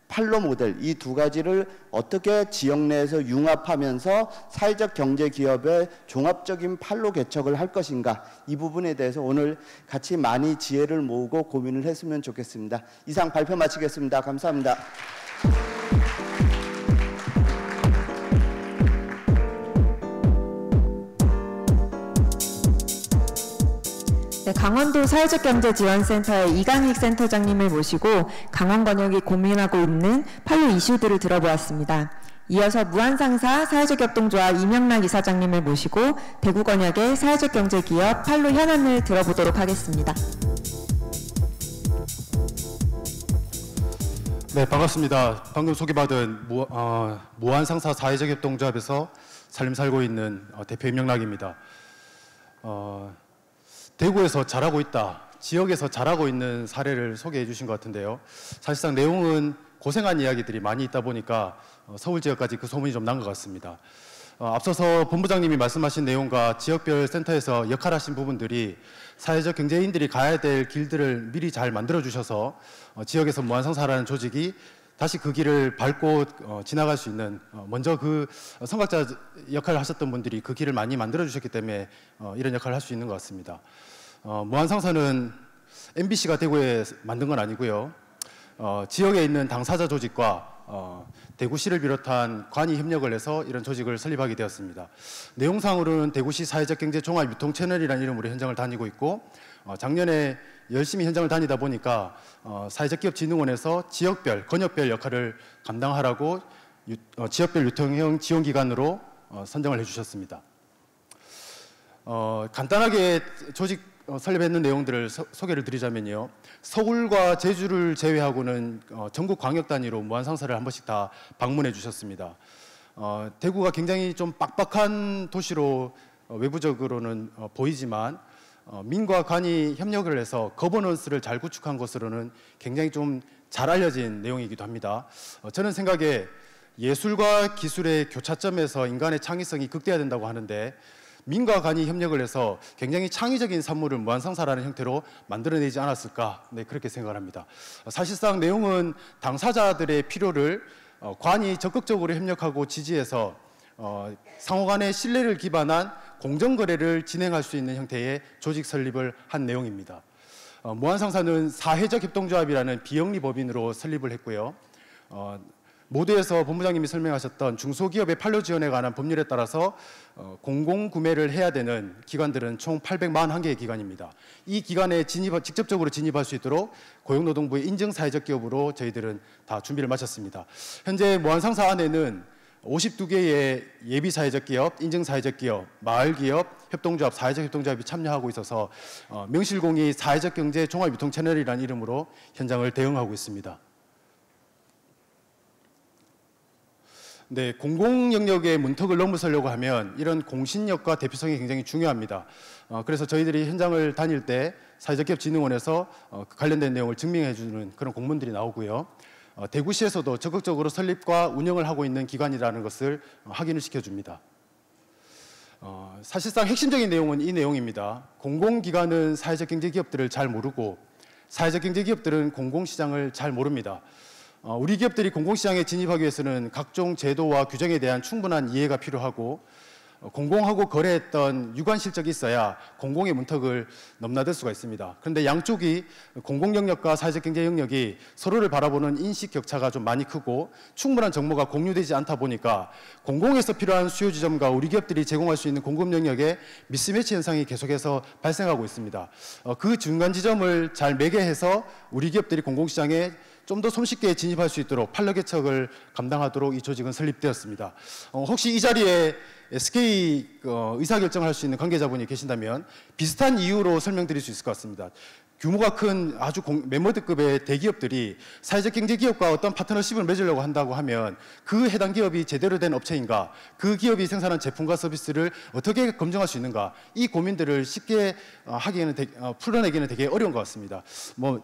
판로 모델, 이 2가지를 어떻게 지역 내에서 융합하면서 사회적 경제 기업의 종합적인 판로 개척을 할 것인가, 이 부분에 대해서 오늘 같이 많이 지혜를 모으고 고민을 했으면 좋겠습니다. 이상 발표 마치겠습니다. 감사합니다. 네, 강원도 사회적경제지원센터의 이강익 센터장님을 모시고 강원권역이 고민하고 있는 판로 이슈들을 들어보았습니다. 이어서 무한상사 사회적협동조합 이명락 이사장님을 모시고 대구권역의 사회적경제기업 판로 현안을 들어보도록 하겠습니다. 네, 반갑습니다. 방금 소개받은 무한상사 사회적협동조합에서 살림 살고 있는 대표 이명락입니다. 대구에서 잘하고 있다, 지역에서 잘하고 있는 사례를 소개해 주신 것 같은데요. 사실상 내용은 고생한 이야기들이 많이 있다 보니까 서울 지역까지 그 소문이 좀 난 것 같습니다. 앞서서 본부장님이 말씀하신 내용과 지역별 센터에서 역할하신 부분들이 사회적 경제인들이 가야 될 길들을 미리 잘 만들어 주셔서 지역에서 무한상사라는 조직이 다시 그 길을 밟고 지나갈 수 있는, 먼저 그 선각자 역할을 하셨던 분들이 그 길을 많이 만들어 주셨기 때문에 이런 역할을 할 수 있는 것 같습니다. 무한상사는 MBC가 대구에 만든 건 아니고요. 지역에 있는 당사자 조직과 대구시를 비롯한 관이 협력을 해서 이런 조직을 설립하게 되었습니다. 내용상으로는 대구시 사회적 경제 종합 유통 채널이라는 이름으로 현장을 다니고 있고, 작년에 열심히 현장을 다니다 보니까 사회적 기업 진흥원에서 지역별, 권역별 역할을 감당하라고 지역별 유통형 지원 기관으로 선정을 해주셨습니다. 간단하게 조직 설립했는 내용들을 소개를 드리자면요. 서울과 제주를 제외하고는 전국 광역 단위로 무한상사를 한 번씩 다 방문해 주셨습니다. 대구가 굉장히 좀 빡빡한 도시로 외부적으로는 보이지만 민과 관이 협력을 해서 거버넌스를 잘 구축한 것으로는 굉장히 좀 잘 알려진 내용이기도 합니다. 저는 생각에 예술과 기술의 교차점에서 인간의 창의성이 극대화된다고 하는데, 민과 관이 협력을 해서 굉장히 창의적인 산물을 무한상사라는 형태로 만들어내지 않았을까, 네, 그렇게 생각을 합니다. 사실상 내용은 당사자들의 필요를 관이 적극적으로 협력하고 지지해서 상호 간의 신뢰를 기반한 공정거래를 진행할 수 있는 형태의 조직 설립을 한 내용입니다. 무한상사는 사회적 협동조합이라는 비영리 법인으로 설립을 했고요. 모두에서 본부장님이 설명하셨던 중소기업의 판로 지원에 관한 법률에 따라서 공공구매를 해야 되는 기관들은 총 841개의 기관입니다. 이 기관에 직접적으로 진입할 수 있도록 고용노동부의 인증사회적 기업으로 저희들은 다 준비를 마쳤습니다. 현재 무한상사 안에는 52개의 예비사회적 기업, 인증사회적 기업, 마을기업, 협동조합, 사회적 협동조합이 참여하고 있어서 명실공히 사회적 경제 종합유통 채널이라는 이름으로 현장을 대응하고 있습니다. 네, 공공 영역의 문턱을 넘어서려고 하면 이런 공신력과 대표성이 굉장히 중요합니다. 그래서 저희들이 현장을 다닐 때 사회적 기업 진흥원에서 관련된 내용을 증명해 주는 그런 공문들이 나오고요. 대구시에서도 적극적으로 설립과 운영을 하고 있는 기관이라는 것을 확인을 시켜줍니다. 사실상 핵심적인 내용은 이 내용입니다. 공공기관은 사회적 경제기업들을 잘 모르고 사회적 경제기업들은 공공시장을 잘 모릅니다. 우리 기업들이 공공시장에 진입하기 위해서는 각종 제도와 규정에 대한 충분한 이해가 필요하고, 공공하고 거래했던 유관 실적이 있어야 공공의 문턱을 넘나들 수가 있습니다. 그런데 양쪽이 공공 영역과 사회적 경제 영역이 서로를 바라보는 인식 격차가 좀 많이 크고 충분한 정보가 공유되지 않다 보니까 공공에서 필요한 수요 지점과 우리 기업들이 제공할 수 있는 공급 영역에 미스매치 현상이 계속해서 발생하고 있습니다. 그 중간 지점을 잘 매개해서 우리 기업들이 공공시장에 좀 더 손쉽게 진입할 수 있도록 판로 개척을 감당하도록 이 조직은 설립되었습니다. 혹시 이 자리에 SK 의사결정을 할 수 있는 관계자분이 계신다면 비슷한 이유로 설명드릴 수 있을 것 같습니다. 규모가 큰 아주 멤버드급의 대기업들이 사회적 경제기업과 어떤 파트너십을 맺으려고 한다고 하면 그 해당 기업이 제대로 된 업체인가, 그 기업이 생산한 제품과 서비스를 어떻게 검증할 수 있는가, 이 고민들을 쉽게 풀어내기는 되게 어려운 것 같습니다.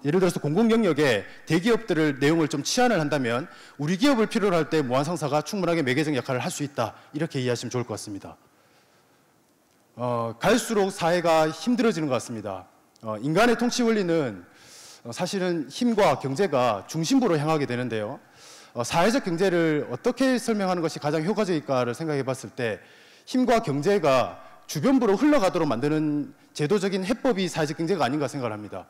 예를 들어서 공공 영역에 대기업들을 내용을 좀 치환을 한다면 우리 기업을 필요로 할 때 무한상사가 충분하게 매개적 역할을 할 수 있다, 이렇게 이해하시면 좋을 것 같습니다. 갈수록 사회가 힘들어지는 것 같습니다. 인간의 통치 원리는 사실은 힘과 경제가 중심부로 향하게 되는데요. 사회적 경제를 어떻게 설명하는 것이 가장 효과적일까를 생각해 봤을 때 힘과 경제가 주변부로 흘러가도록 만드는 제도적인 해법이 사회적 경제가 아닌가 생각을 합니다.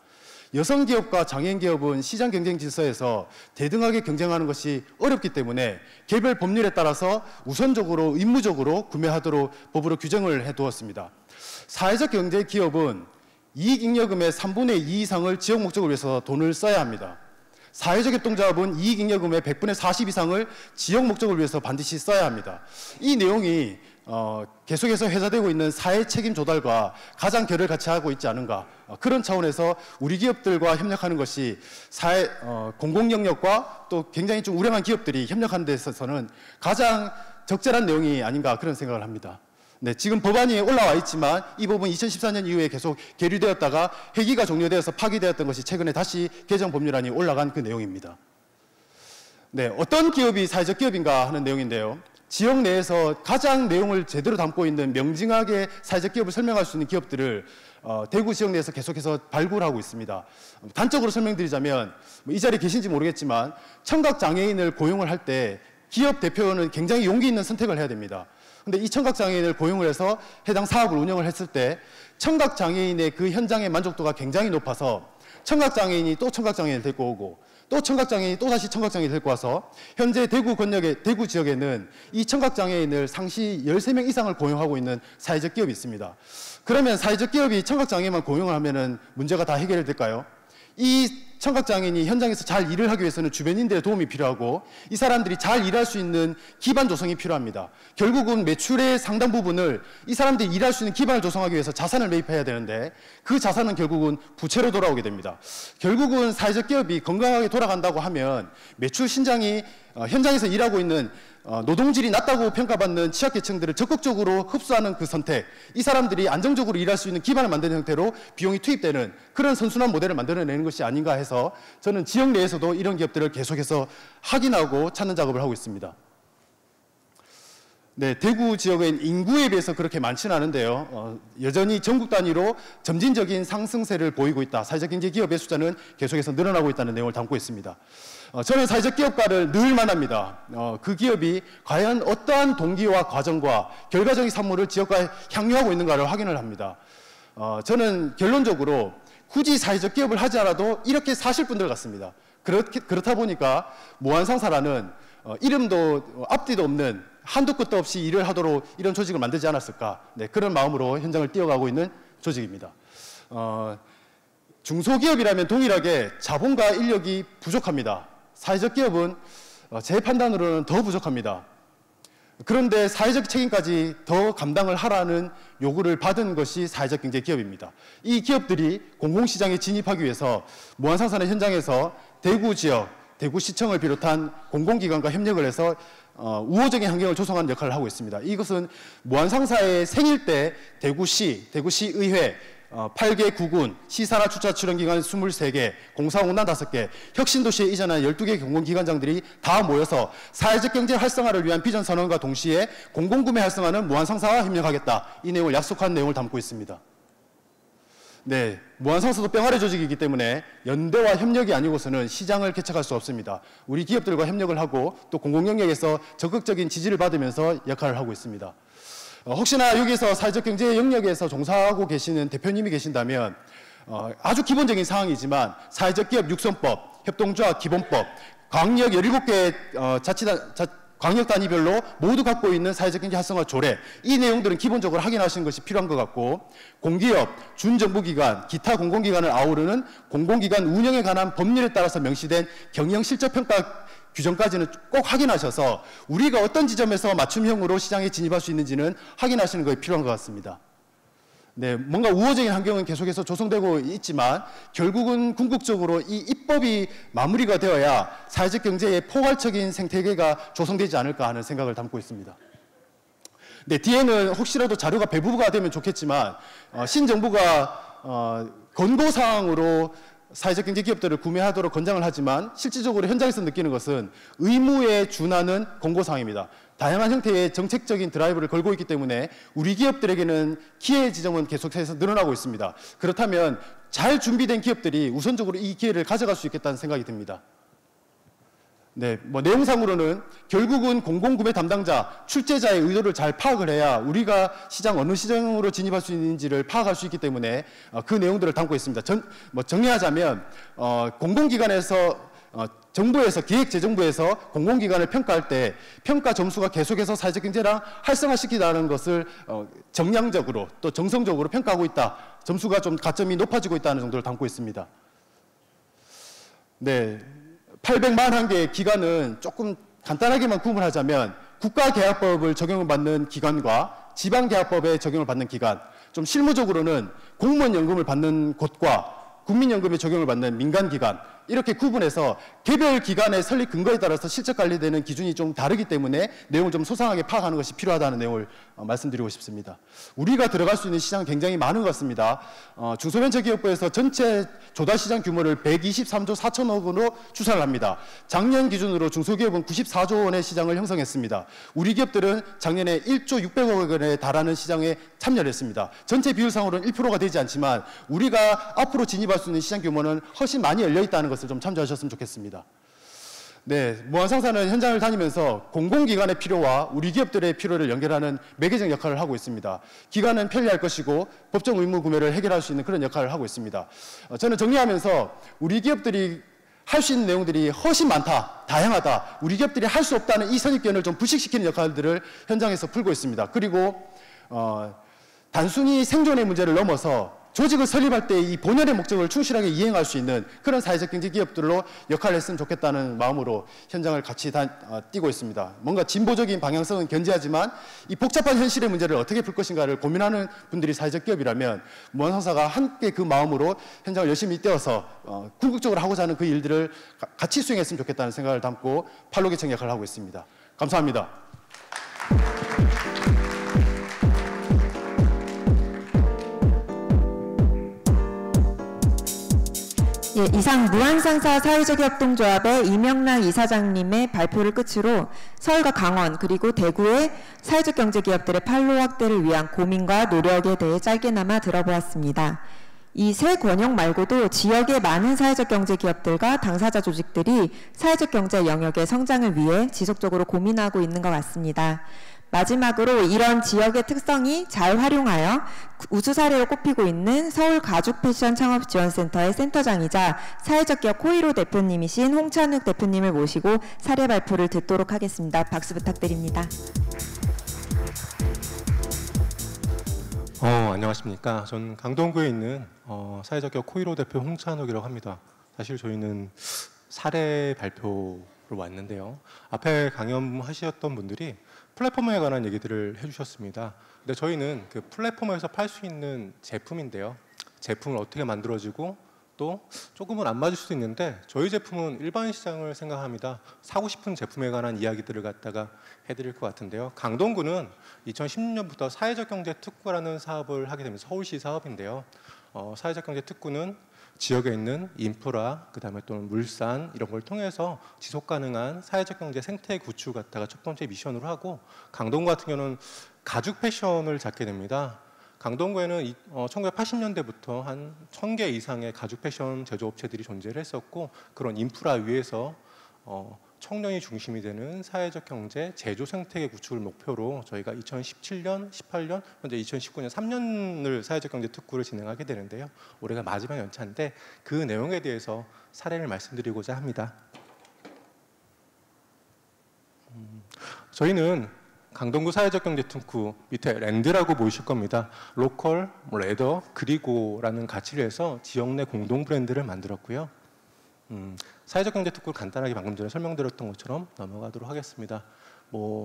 여성 기업과 장애인 기업은 시장 경쟁 질서에서 대등하게 경쟁하는 것이 어렵기 때문에 개별 법률에 따라서 우선적으로 의무적으로 구매하도록 법으로 규정을 해두었습니다. 사회적 경제 기업은 이익잉여금의 3분의 2 이상을 지역 목적을 위해서 돈을 써야 합니다. 사회적 협동조합은 이익잉여금의 100분의 40 이상을 지역 목적을 위해서 반드시 써야 합니다. 이 내용이 계속해서 회자되고 있는 사회 책임 조달과 가장 결을 같이 하고 있지 않은가, 그런 차원에서 우리 기업들과 협력하는 것이 사회 공공 영역과 또 굉장히 좀 우량한 기업들이 협력하는 데 있어서는 가장 적절한 내용이 아닌가, 그런 생각을 합니다. 네, 지금 법안이 올라와 있지만 이 법은 2014년 이후에 계속 계류되었다가 회기가 종료되어서 파기되었던 것이 최근에 다시 개정 법률안이 올라간 그 내용입니다. 네, 어떤 기업이 사회적 기업인가 하는 내용인데요. 지역 내에서 가장 내용을 제대로 담고 있는 명징하게 사회적 기업을 설명할 수 있는 기업들을 대구 지역 내에서 계속해서 발굴하고 있습니다. 단적으로 설명드리자면 이 자리에 계신지 모르겠지만 청각 장애인을 고용을 할 때 기업 대표는 굉장히 용기 있는 선택을 해야 됩니다. 근데 이 청각장애인을 고용을 해서 해당 사업을 운영을 했을 때 청각장애인의 그 현장의 만족도가 굉장히 높아서 청각장애인이 또 청각장애인을 데리고 오고 또 청각장애인이 또다시 청각장애인을 데리고 와서 현재 대구 지역에는 이 청각장애인을 상시 13명 이상을 고용하고 있는 사회적 기업이 있습니다. 그러면 사회적 기업이 청각장애인만 고용을 하면은 문제가 다 해결될까요? 이 청각장애인이 현장에서 잘 일을 하기 위해서는 주변인들의 도움이 필요하고 이 사람들이 잘 일할 수 있는 기반 조성이 필요합니다. 결국은 매출의 상당 부분을 이 사람들이 일할 수 있는 기반을 조성하기 위해서 자산을 매입해야 되는데 그 자산은 결국은 부채로 돌아오게 됩니다. 결국은 사회적 기업이 건강하게 돌아간다고 하면 매출 신장이 현장에서 일하고 있는 노동질이 낮다고 평가받는 취약계층들을 적극적으로 흡수하는 그 선택, 이 사람들이 안정적으로 일할 수 있는 기반을 만드는 형태로 비용이 투입되는 그런 선순환 모델을 만들어내는 것이 아닌가 해서 저는 지역 내에서도 이런 기업들을 계속해서 확인하고 찾는 작업을 하고 있습니다. 네, 대구 지역의 인구에 비해서 그렇게 많지는 않은데요. 여전히 전국 단위로 점진적인 상승세를 보이고 있다. 사회적 경제 기업의 숫자는 계속해서 늘어나고 있다는 내용을 담고 있습니다. 저는 사회적 기업가를 늘 만납니다. 그 기업이 과연 어떠한 동기와 과정과 결과적인 산물을 지역과에 향유하고 있는가를 확인을 합니다. 저는 결론적으로 굳이 사회적 기업을 하지 않아도 이렇게 사실 분들 같습니다. 그렇다 보니까 무한상사라는 이름도 앞뒤도 없는 한도 끝도 없이 일을 하도록 이런 조직을 만들지 않았을까. 네, 그런 마음으로 현장을 뛰어가고 있는 조직입니다. 중소기업이라면 동일하게 자본과 인력이 부족합니다. 사회적 기업은 제 판단으로는 더 부족합니다. 그런데 사회적 책임까지 더 감당을 하라는 요구를 받은 것이 사회적 경제 기업입니다. 이 기업들이 공공시장에 진입하기 위해서 무한상사는 현장에서 대구 지역, 대구시청을 비롯한 공공기관과 협력을 해서 우호적인 환경을 조성하는 역할을 하고 있습니다. 이것은 무한상사의 생일 때 대구시의회 8개 구군, 시산하 주차 출연기관 23개, 공사공단 5개, 혁신도시에 이전한 12개 공공기관장들이 다 모여서 사회적 경제 활성화를 위한 비전 선언과 동시에 공공구매 활성화는 무한상사와 협력하겠다. 이 내용을 약속한 내용을 담고 있습니다. 네, 무한상사도 뺑아리 조직이기 때문에 연대와 협력이 아니고서는 시장을 개척할 수 없습니다. 우리 기업들과 협력을 하고 또 공공영역에서 적극적인 지지를 받으면서 역할을 하고 있습니다. 혹시나 여기서 사회적 경제 영역에서 종사하고 계시는 대표님이 계신다면 아주 기본적인 사항이지만 사회적 기업 육성법, 협동조합 기본법, 광역 17개 광역 단위별로 모두 갖고 있는 사회적 경제 활성화 조례, 이 내용들은 기본적으로 확인하시는 것이 필요한 것 같고, 공기업, 준정부기관, 기타 공공기관을 아우르는 공공기관 운영에 관한 법률에 따라서 명시된 경영 실적 평가 규정까지는 꼭 확인하셔서 우리가 어떤 지점에서 맞춤형으로 시장에 진입할 수 있는지는 확인하시는 것이 필요한 것 같습니다. 네, 뭔가 우호적인 환경은 계속해서 조성되고 있지만 결국은 궁극적으로 이 입법이 마무리가 되어야 사회적 경제의 포괄적인 생태계가 조성되지 않을까 하는 생각을 담고 있습니다. 네, 뒤에는 혹시라도 자료가 배부가 되면 좋겠지만 신정부가 권고사항으로 사회적 경제 기업들을 구매하도록 권장을 하지만 실질적으로 현장에서 느끼는 것은 의무에 준하는 권고사항입니다. 다양한 형태의 정책적인 드라이브를 걸고 있기 때문에 우리 기업들에게는 기회 지점은 계속해서 늘어나고 있습니다. 그렇다면 잘 준비된 기업들이 우선적으로 이 기회를 가져갈 수 있겠다는 생각이 듭니다. 네, 내용상으로는 결국은 공공구매 담당자, 출제자의 의도를 잘 파악을 해야 우리가 어느 시장으로 진입할 수 있는지를 파악할 수 있기 때문에 그 내용들을 담고 있습니다. 정리하자면 공공기관에서 정부에서 기획재정부에서 공공기관을 평가할 때 평가 점수가 계속해서 사회적 경제랑 활성화시키다는 것을 정량적으로 또 정성적으로 평가하고 있다. 점수가 좀 가점이 높아지고 있다는 정도를 담고 있습니다. 네, 841개의 기관은 조금 간단하게만 구분하자면 국가계약법을 적용을 받는 기관과 지방계약법에 적용을 받는 기관, 좀 실무적으로는 공무원연금을 받는 곳과 국민연금에 적용을 받는 민간기관, 이렇게 구분해서 개별 기관의 설립 근거에 따라서 실적 관리되는 기준이 좀 다르기 때문에 내용을 좀 소상하게 파악하는 것이 필요하다는 내용을 말씀드리고 싶습니다. 우리가 들어갈 수 있는 시장은 굉장히 많은 것 같습니다. 중소벤처기업부에서 전체 조달시장 규모를 123조 4천억 원으로 추산을 합니다. 작년 기준으로 중소기업은 94조 원의 시장을 형성했습니다. 우리 기업들은 작년에 1조 600억 원에 달하는 시장에 참여를 했습니다. 전체 비율상으로는 1%가 되지 않지만 우리가 앞으로 진입할 수 있는 시장 규모는 훨씬 많이 열려 있다는 것을 좀 참조하셨으면 좋겠습니다. 네, 무한상사는 현장을 다니면서 공공기관의 필요와 우리 기업들의 필요를 연결하는 매개적 역할을 하고 있습니다. 기관은 편리할 것이고 법정 의무 구매를 해결할 수 있는 그런 역할을 하고 있습니다. 저는 정리하면서 우리 기업들이 할 수 있는 내용들이 훨씬 많다, 다양하다, 우리 기업들이 할 수 없다는 이 선입견을 좀 부식시키는 역할들을 현장에서 풀고 있습니다. 그리고 단순히 생존의 문제를 넘어서 조직을 설립할 때 이 본연의 목적을 충실하게 이행할 수 있는 그런 사회적 경제 기업들로 역할을 했으면 좋겠다는 마음으로 현장을 같이 뛰고 있습니다. 뭔가 진보적인 방향성은 견지하지만 이 복잡한 현실의 문제를 어떻게 풀 것인가를 고민하는 분들이 사회적 기업이라면 무한상사가 함께 그 마음으로 현장을 열심히 떼어서 궁극적으로 하고자 하는 그 일들을 같이 수행했으면 좋겠다는 생각을 담고 판로개척 역할을 하고 있습니다. 감사합니다. 예, 이상 무한상사 사회적 협동조합의 이명락 이사장님의 발표를 끝으로 서울과 강원 그리고 대구의 사회적 경제기업들의 판로 확대를 위한 고민과 노력에 대해 짧게나마 들어보았습니다. 이 세 권역 말고도 지역의 많은 사회적 경제기업들과 당사자 조직들이 사회적 경제 영역의 성장을 위해 지속적으로 고민하고 있는 것 같습니다. 마지막으로 이런 지역의 특성이 잘 활용하여 우수 사례로 꼽히고 있는 서울 가죽 패션 창업 지원센터의 센터장이자 사회적 기업 코이로 대표님이신 홍찬욱 대표님을 모시고 사례 발표를 듣도록 하겠습니다. 박수 부탁드립니다. 안녕하십니까. 전 강동구에 있는 사회적 기업 코이로 대표 홍찬욱이라고 합니다. 사실 저희는 사례 발표로 왔는데요. 앞에 강연하셨던 분들이 플랫폼에 관한 얘기들을 해주셨습니다. 근데 저희는 그 플랫폼에서 팔 수 있는 제품인데요. 제품을 어떻게 만들어지고 또 조금은 안 맞을 수도 있는데 저희 제품은 일반 시장을 생각합니다. 사고 싶은 제품에 관한 이야기들을 갖다가 해드릴 것 같은데요. 강동구는 2016년부터 사회적 경제 특구라는 사업을 하게 됩니다. 서울시 사업인데요. 사회적 경제 특구는 지역에 있는 인프라, 그다음에 또는 물산 이런 걸 통해서 지속 가능한 사회적 경제 생태 구축 갖다가 첫 번째 미션으로 하고, 강동구 같은 경우는 가죽 패션을 잡게 됩니다. 강동구에는 1980년대부터 한 1000개 이상의 가죽 패션 제조업체들이 존재를 했었고, 그런 인프라 위에서 청년이 중심이 되는 사회적 경제 제조 생태계 구축을 목표로 저희가 2017년, 18년, 현재 2019년 3년을 사회적 경제 특구를 진행하게 되는데요. 올해가 마지막 연차인데 그 내용에 대해서 사례를 말씀드리고자 합니다. 저희는 강동구 사회적 경제 특구 밑에 랜드라고 보이실 겁니다. 로컬, 레더, 그리고라는 가치를 해서 지역 내 공동 브랜드를 만들었고요. 사회적 경제 특구를 간단하게 방금 전에 설명드렸던 것처럼 넘어가도록 하겠습니다.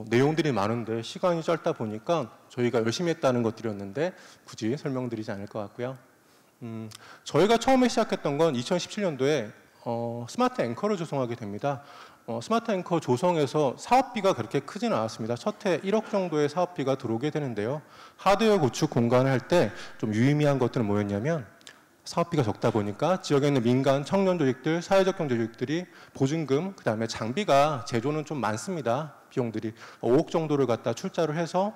내용들이 많은데 시간이 짧다 보니까 저희가 열심히 했다는 것들이었는데 굳이 설명드리지 않을 것 같고요. 저희가 처음에 시작했던 건 2017년도에 스마트 앵커를 조성하게 됩니다. 스마트 앵커 조성에서 사업비가 그렇게 크지는 않았습니다. 첫 해 1억 정도의 사업비가 들어오게 되는데요. 하드웨어 구축 공간을 할 때 좀 유의미한 것들은 뭐였냐면, 사업비가 적다 보니까 지역에 있는 민간 청년 조직들, 사회적 경제 조직들이 보증금, 그다음에 장비가 제조는 좀 많습니다. 비용들이 5억 정도를 갖다 출자를 해서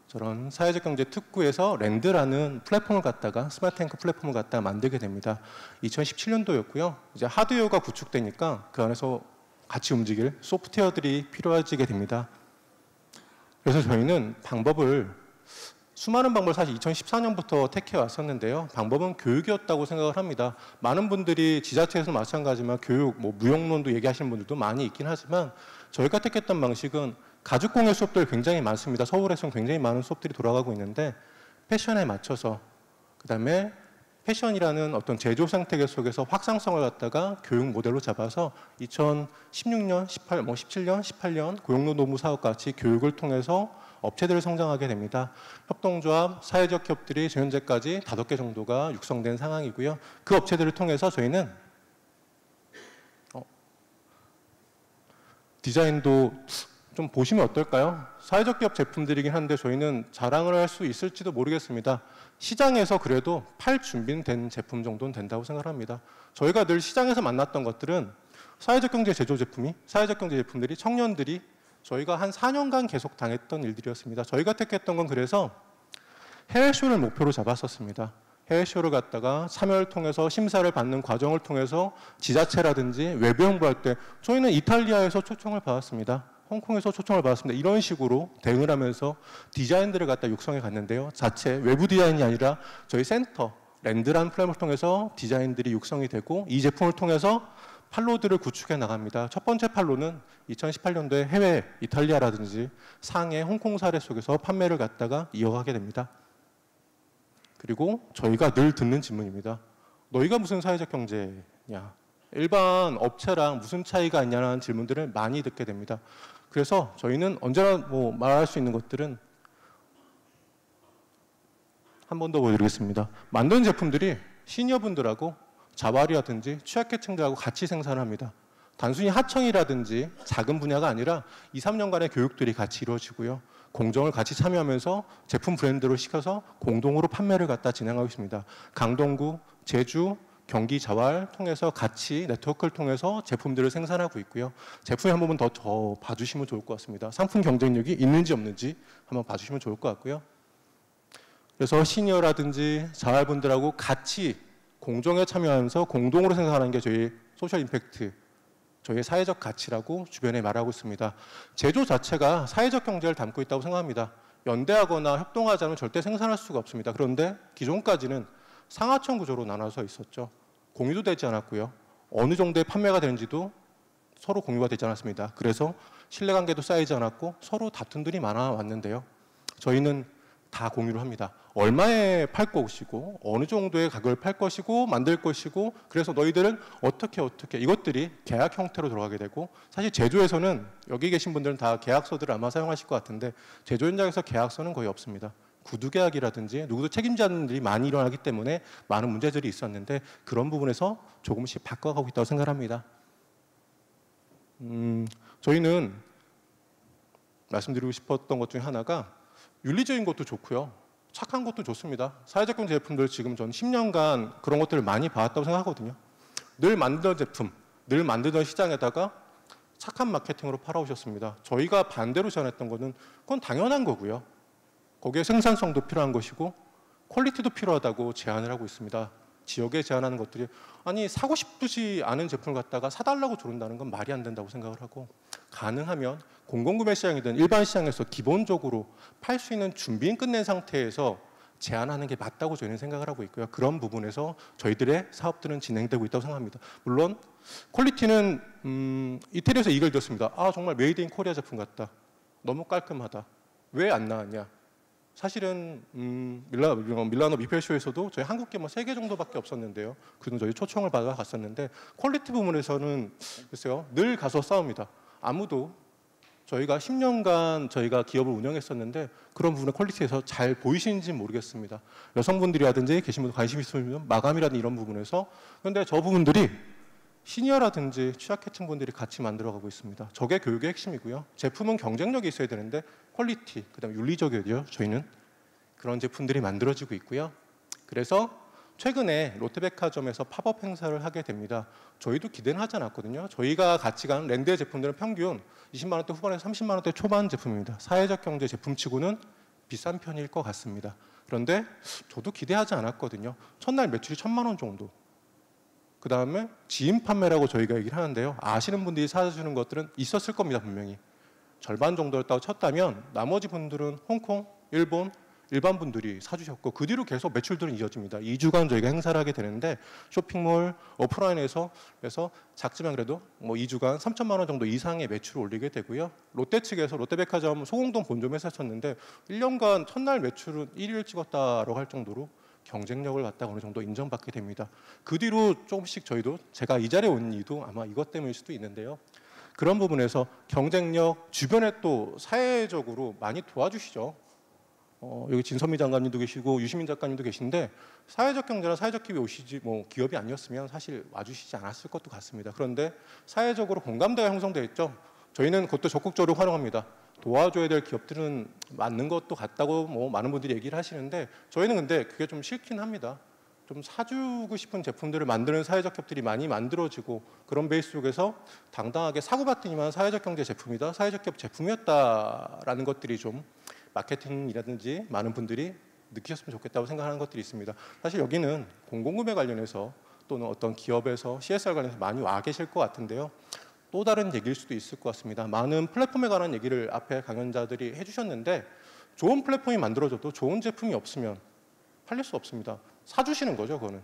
저런 사회적 경제 특구에서 랜드라는 플랫폼을 갖다가, 스마트 앵커 플랫폼을 갖다가 만들게 됩니다. 2017년도였고요. 이제 하드웨어가 구축되니까 그 안에서 같이 움직일 소프트웨어들이 필요해지게 됩니다. 그래서 저희는 수많은 방법을 사실 2014년부터 택해 왔었는데요. 방법은 교육이었다고 생각을 합니다. 많은 분들이 지자체에서 마찬가지지만 교육, 무역론도 얘기하시는 분들도 많이 있긴 하지만 저희가 택했던 방식은 가죽공예 수업들 굉장히 많습니다. 서울에서는 굉장히 많은 수업들이 돌아가고 있는데 패션에 맞춰서, 그다음에 패션이라는 어떤 제조 생태계 속에서 확장성을 갖다가 교육 모델로 잡아서 2016년, 17년, 18년 고용노동부 사업 같이 교육을 통해서 업체들을 성장하게 됩니다. 협동조합, 사회적 기업들이 현재까지 5개 정도가 육성된 상황이고요. 그 업체들을 통해서 저희는 디자인도 좀 보시면 어떨까요? 사회적 기업 제품들이긴 한데 저희는 자랑을 할 수 있을지도 모르겠습니다. 시장에서 그래도 팔 준비는 된 제품 정도는 된다고 생각합니다. 저희가 늘 시장에서 만났던 것들은 사회적 경제 제조 제품이, 사회적 경제 제품들이 청년들이 저희가 한 4년간 계속 당했던 일들이었습니다. 저희가 택했던 건 그래서 해외쇼를 목표로 잡았었습니다. 해외 쇼를 갔다가 참여를 통해서 심사를 받는 과정을 통해서 지자체라든지 외부 홍보할 때 저희는 이탈리아에서 초청을 받았습니다. 홍콩에서 초청을 받았습니다. 이런 식으로 대응을 하면서 디자인들을 갖다 육성해 갔는데요. 자체 외부 디자인이 아니라 저희 센터 랜드라는 플랫폼을 통해서 디자인들이 육성이 되고 이 제품을 통해서 판로들을 구축해 나갑니다. 첫 번째 판로는 2018년도에 해외 이탈리아라든지 상해, 홍콩 사례 속에서 판매를 갖다가 이어가게 됩니다. 그리고 저희가 늘 듣는 질문입니다. 너희가 무슨 사회적 경제냐? 일반 업체랑 무슨 차이가 있냐는 질문들을 많이 듣게 됩니다. 그래서 저희는 언제나 말할 수 있는 것들은 한 번 더 보여드리겠습니다. 만든 제품들이 시니어분들하고 자활이라든지 취약계층들하고 같이 생산을 합니다. 단순히 하청이라든지 작은 분야가 아니라 2, 3년간의 교육들이 같이 이루어지고요. 공정을 같이 참여하면서 제품 브랜드로 시켜서 공동으로 판매를 갖다 진행하고 있습니다. 강동구, 제주, 경기 자활 통해서 같이 네트워크를 통해서 제품들을 생산하고 있고요. 제품을 한 번만 더 봐주시면 좋을 것 같습니다. 상품 경쟁력이 있는지 없는지 한번 봐주시면 좋을 것 같고요. 그래서 시니어라든지 자활분들하고 같이 공정에 참여하면서 공동으로 생산하는 게 저희 소셜 임팩트, 저희의 사회적 가치라고 주변에 말하고 있습니다. 제조 자체가 사회적 경제를 담고 있다고 생각합니다. 연대하거나 협동하지 않으면 절대 생산할 수가 없습니다. 그런데 기존까지는 상하청 구조로 나눠서 있었죠. 공유도 되지 않았고요. 어느 정도의 판매가 되는지도 서로 공유가 되지 않았습니다. 그래서 신뢰관계도 쌓이지 않았고 서로 다툼들이 많아 왔는데요. 저희는 다 공유를 합니다. 얼마에 팔 것이고 어느 정도의 가격을 팔 것이고 만들 것이고 그래서 너희들은 어떻게 이것들이 계약 형태로 들어가게 되고 사실 제조에서는 여기 계신 분들은 다 계약서들을 아마 사용하실 것 같은데 제조 현장에서 계약서는 거의 없습니다. 구두계약이라든지 누구도 책임자들이 많이 일어나기 때문에 많은 문제들이 있었는데 그런 부분에서 조금씩 바꿔가고 있다고 생각합니다. 저희는 말씀드리고 싶었던 것 중에 하나가 윤리적인 것도 좋고요. 착한 것도 좋습니다. 사회적 경제 제품들 지금 전 10년간 그런 것들을 많이 봐왔다고 생각하거든요. 늘 만들던 제품, 늘 만들던 시장에다가 착한 마케팅으로 팔아오셨습니다. 저희가 반대로 제안했던 거는 그건 당연한 거고요. 거기에 생산성도 필요한 것이고 퀄리티도 필요하다고 제안을 하고 있습니다. 지역에 제안하는 것들이 아니 사고 싶지 않은 제품을 갖다가 사달라고 조른다는 건 말이 안 된다고 생각을 하고 가능하면 공공구매 시장이든 일반 시장에서 기본적으로 팔 수 있는 준비는 끝낸 상태에서 제안하는 게 맞다고 저희는 생각을 하고 있고요. 그런 부분에서 저희들의 사업들은 진행되고 있다고 생각합니다. 물론 퀄리티는 이태리에서 이걸 들었습니다. 아 정말 메이드 인 코리아 제품 같다. 너무 깔끔하다. 왜 안 나왔냐. 사실은 밀라노 미펠쇼에서도 저희 한국계만 3개 정도밖에 없었는데요. 그는 저희 초청을 받아 갔었는데 퀄리티 부분에서는 글쎄요 늘 가서 싸웁니다. 아무도 저희가 10년간 저희가 기업을 운영했었는데 그런 부분의 퀄리티에서 잘 보이시는지는 모르겠습니다. 여성분들이라든지 계신 분들 관심 있으면 마감이라든지 이런 부분에서 그런데 저 부분들이 시니어라든지 취약계층 분들이 같이 만들어가고 있습니다. 저게 교육의 핵심이고요. 제품은 경쟁력이 있어야 되는데 퀄리티, 그다음에 윤리적이죠. 저희는 그런 제품들이 만들어지고 있고요. 그래서 최근에 롯데백화점에서 팝업 행사를 하게 됩니다. 저희도 기대는 하지 않았거든요. 저희가 같이 간 랜드의 제품들은 평균 20만 원대 후반에서 30만 원대 초반 제품입니다. 사회적 경제 제품치고는 비싼 편일 것 같습니다. 그런데 저도 기대하지 않았거든요. 첫날 매출이 1,000만 원 정도. 그 다음에 지인 판매라고 저희가 얘기를 하는데요. 아시는 분들이 사주는 것들은 있었을 겁니다. 분명히. 절반 정도였다고 쳤다면 나머지 분들은 홍콩, 일본, 일반 분들이 사주셨고 그 뒤로 계속 매출들은 이어집니다. 2주간 저희가 행사를 하게 되는데 쇼핑몰, 오프라인에서 그래서 작지만 그래도 2주간 3천만 원 정도 이상의 매출을 올리게 되고요. 롯데 측에서 롯데백화점 소공동 본점에서 했었는데 1년간 첫날 매출은 1위를 찍었다라고 할 정도로 경쟁력을 갖다가 어느 정도 인정받게 됩니다. 그 뒤로 조금씩 저희도 제가 이 자리에 온 이유도 아마 이것 때문일 수도 있는데요. 그런 부분에서 경쟁력 주변에 또 사회적으로 많이 도와주시죠. 여기 진선미 장관님도 계시고 유시민 작가님도 계신데 사회적 경제나 사회적 기업이 오시지 기업이 아니었으면 사실 와주시지 않았을 것도 같습니다. 그런데 사회적으로 공감대가 형성되어 있죠. 저희는 그것도 적극적으로 활용합니다. 도와줘야 될 기업들은 맞는 것도 같다고 많은 분들이 얘기를 하시는데 저희는 근데 그게 좀 싫긴 합니다. 좀 사주고 싶은 제품들을 만드는 사회적 기업들이 많이 만들어지고 그런 베이스 속에서 당당하게 사고 봤더니만 사회적 경제 제품이다, 사회적 기업 제품이었다라는 것들이 좀 마케팅이라든지 많은 분들이 느끼셨으면 좋겠다고 생각하는 것들이 있습니다. 사실 여기는 공공구매 관련해서 또는 어떤 기업에서 CSR 관련해서 많이 와 계실 것 같은데요. 또 다른 얘기일 수도 있을 것 같습니다. 많은 플랫폼에 관한 얘기를 앞에 강연자들이 해주셨는데 좋은 플랫폼이 만들어져도 좋은 제품이 없으면 팔릴 수 없습니다. 사주시는 거죠, 그거는.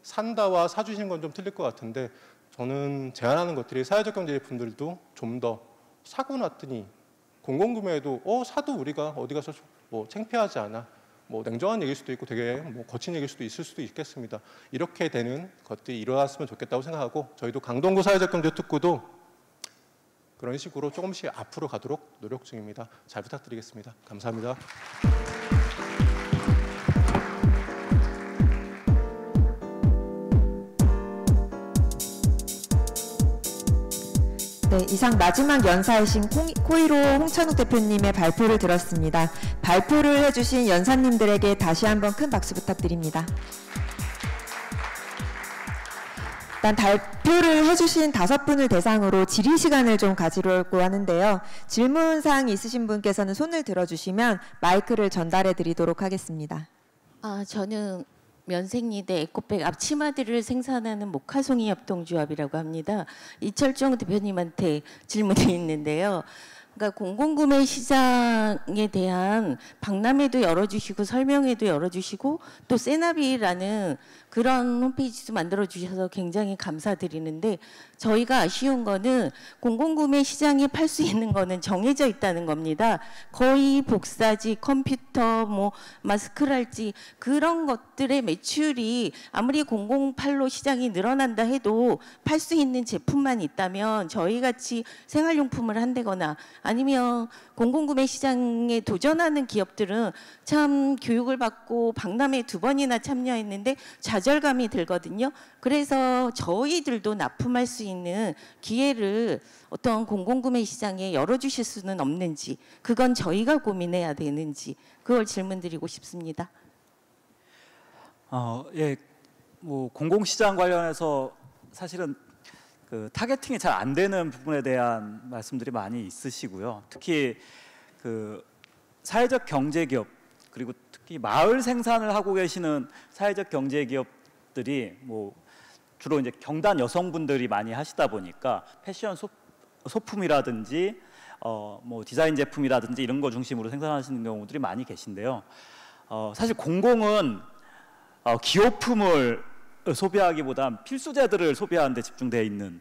산다와 사주시는 건 좀 틀릴 것 같은데 저는 제안하는 것들이 사회적 경제 제품들도 좀 더 사고 났더니 공공구매에도 사도 우리가 어디 가서 뭐 창피하지 않아. 뭐 냉정한 얘기일 수도 있고 되게 뭐 거친 얘기일 수도 있을 수도 있겠습니다. 이렇게 되는 것들이 일어났으면 좋겠다고 생각하고 저희도 강동구 사회적 경제 특구도 그런 식으로 조금씩 앞으로 가도록 노력 중입니다. 잘 부탁드리겠습니다. 감사합니다. 네, 이상 마지막 연사이신 코이로 홍찬욱 대표님의 발표를 들었습니다. 발표를 해주신 연사님들에게 다시 한번 큰 박수 부탁드립니다. 일단 발표를 해주신 5분을 대상으로 질의 시간을 좀 가지려고 하는데요. 질문사항이 있으신 분께서는 손을 들어주시면 마이크를 전달해 드리도록 하겠습니다. 저는 면생리대 에코백 앞치마들을 생산하는 목화송이 협동조합이라고 합니다. 이철종 대표님한테 질문이 있는데요. 그러니까 공공구매 시장에 대한 박람회도 열어주시고 설명회도 열어주시고 또 세나비라는 그런 홈페이지도 만들어주셔서 굉장히 감사드리는데 저희가 아쉬운 거는 공공구매 시장에 팔 수 있는 거는 정해져 있다는 겁니다. 거의 복사지, 컴퓨터, 뭐 마스크랄지 그런 것들의 매출이 아무리 공공팔로 시장이 늘어난다 해도 팔 수 있는 제품만 있다면 저희같이 생활용품을 한다거나 아니면 공공구매 시장에 도전하는 기업들은 참 교육을 받고 박람회 2번이나 참여했는데 좌절감이 들거든요. 그래서 저희들도 납품할 수 있는 기회를 어떤 공공구매 시장에 열어주실 수는 없는지 그건 저희가 고민해야 되는지 그걸 질문드리고 싶습니다. 예, 뭐 공공시장 관련해서 사실은 그 타겟팅이 잘 안 되는 부분에 대한 말씀들이 많이 있으시고요. 특히 그 사회적 경제기업 그리고 특히 마을 생산을 하고 계시는 사회적 경제기업들이 뭐 주로 이제 경단 여성분들이 많이 하시다 보니까 패션 소품이라든지 뭐 디자인 제품이라든지 이런 거 중심으로 생산하시는 경우들이 많이 계신데요. 사실 공공은 기호품을 소비하기보단 필수재들을 소비하는 데 집중되어 있는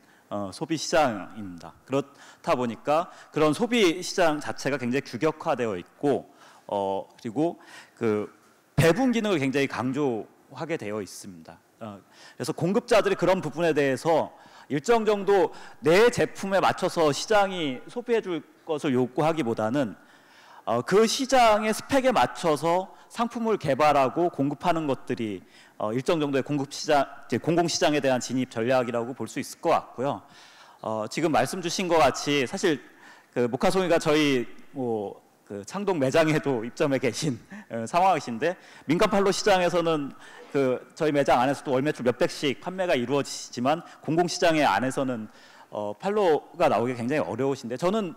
소비 시장입니다. 그렇다 보니까 그런 소비 시장 자체가 굉장히 규격화되어 있고 그리고 그 배분 기능을 굉장히 강조하게 되어 있습니다. 그래서 공급자들이 그런 부분에 대해서 일정 정도 내 제품에 맞춰서 시장이 소비해 줄 것을 요구하기보다는 그 시장의 스펙에 맞춰서 상품을 개발하고 공급하는 것들이 일정 정도의 공공시장에 대한 진입 전략이라고 볼 수 있을 것 같고요. 지금 말씀 주신 것 같이 사실 그 목화송이가 저희 그 창동 매장에도 입점해 계신 상황이신데 민간 판로 시장에서는 그 저희 매장 안에서도 월 매출 몇백씩 판매가 이루어지지만 공공시장의 안에서는 판로가 나오기 굉장히 어려우신데 저는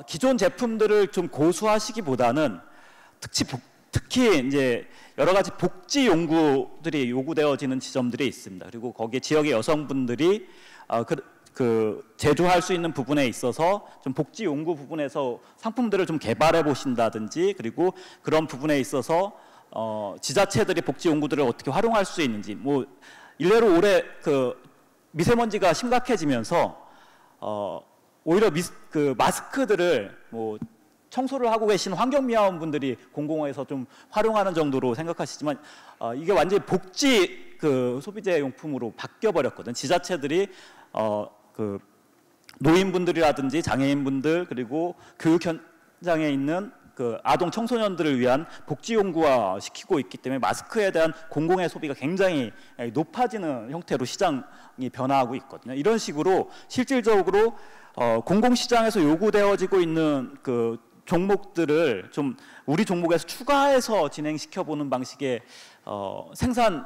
기존 제품들을 좀 고수하시기보다는 특히 이제 여러 가지 복지 용구들이 요구되어지는 지점들이 있습니다. 그리고 거기에 지역의 여성분들이 제조할 수 있는 부분에 있어서 좀 복지 용구 부분에서 상품들을 좀 개발해 보신다든지 그리고 그런 부분에 있어서 지자체들이 복지 용구들을 어떻게 활용할 수 있는지 뭐 일례로 올해 그 미세먼지가 심각해지면서 오히려 마스크들을 뭐 청소를 하고 계신 환경미화원분들이 공공에서 좀 활용하는 정도로 생각하시지만 이게 완전히 복지 소비재 용품으로 바뀌어 버렸거든. 지자체들이 그 노인분들이라든지 장애인분들 그리고 교육 현장에 있는 그 아동 청소년들을 위한 복지 용구화 시키고 있기 때문에 마스크에 대한 공공의 소비가 굉장히 높아지는 형태로 시장이 변화하고 있거든요. 이런 식으로 실질적으로 공공시장에서 요구되어지고 있는 그 종목들을 좀 우리 종목에서 추가해서 진행시켜 보는 방식의 생산을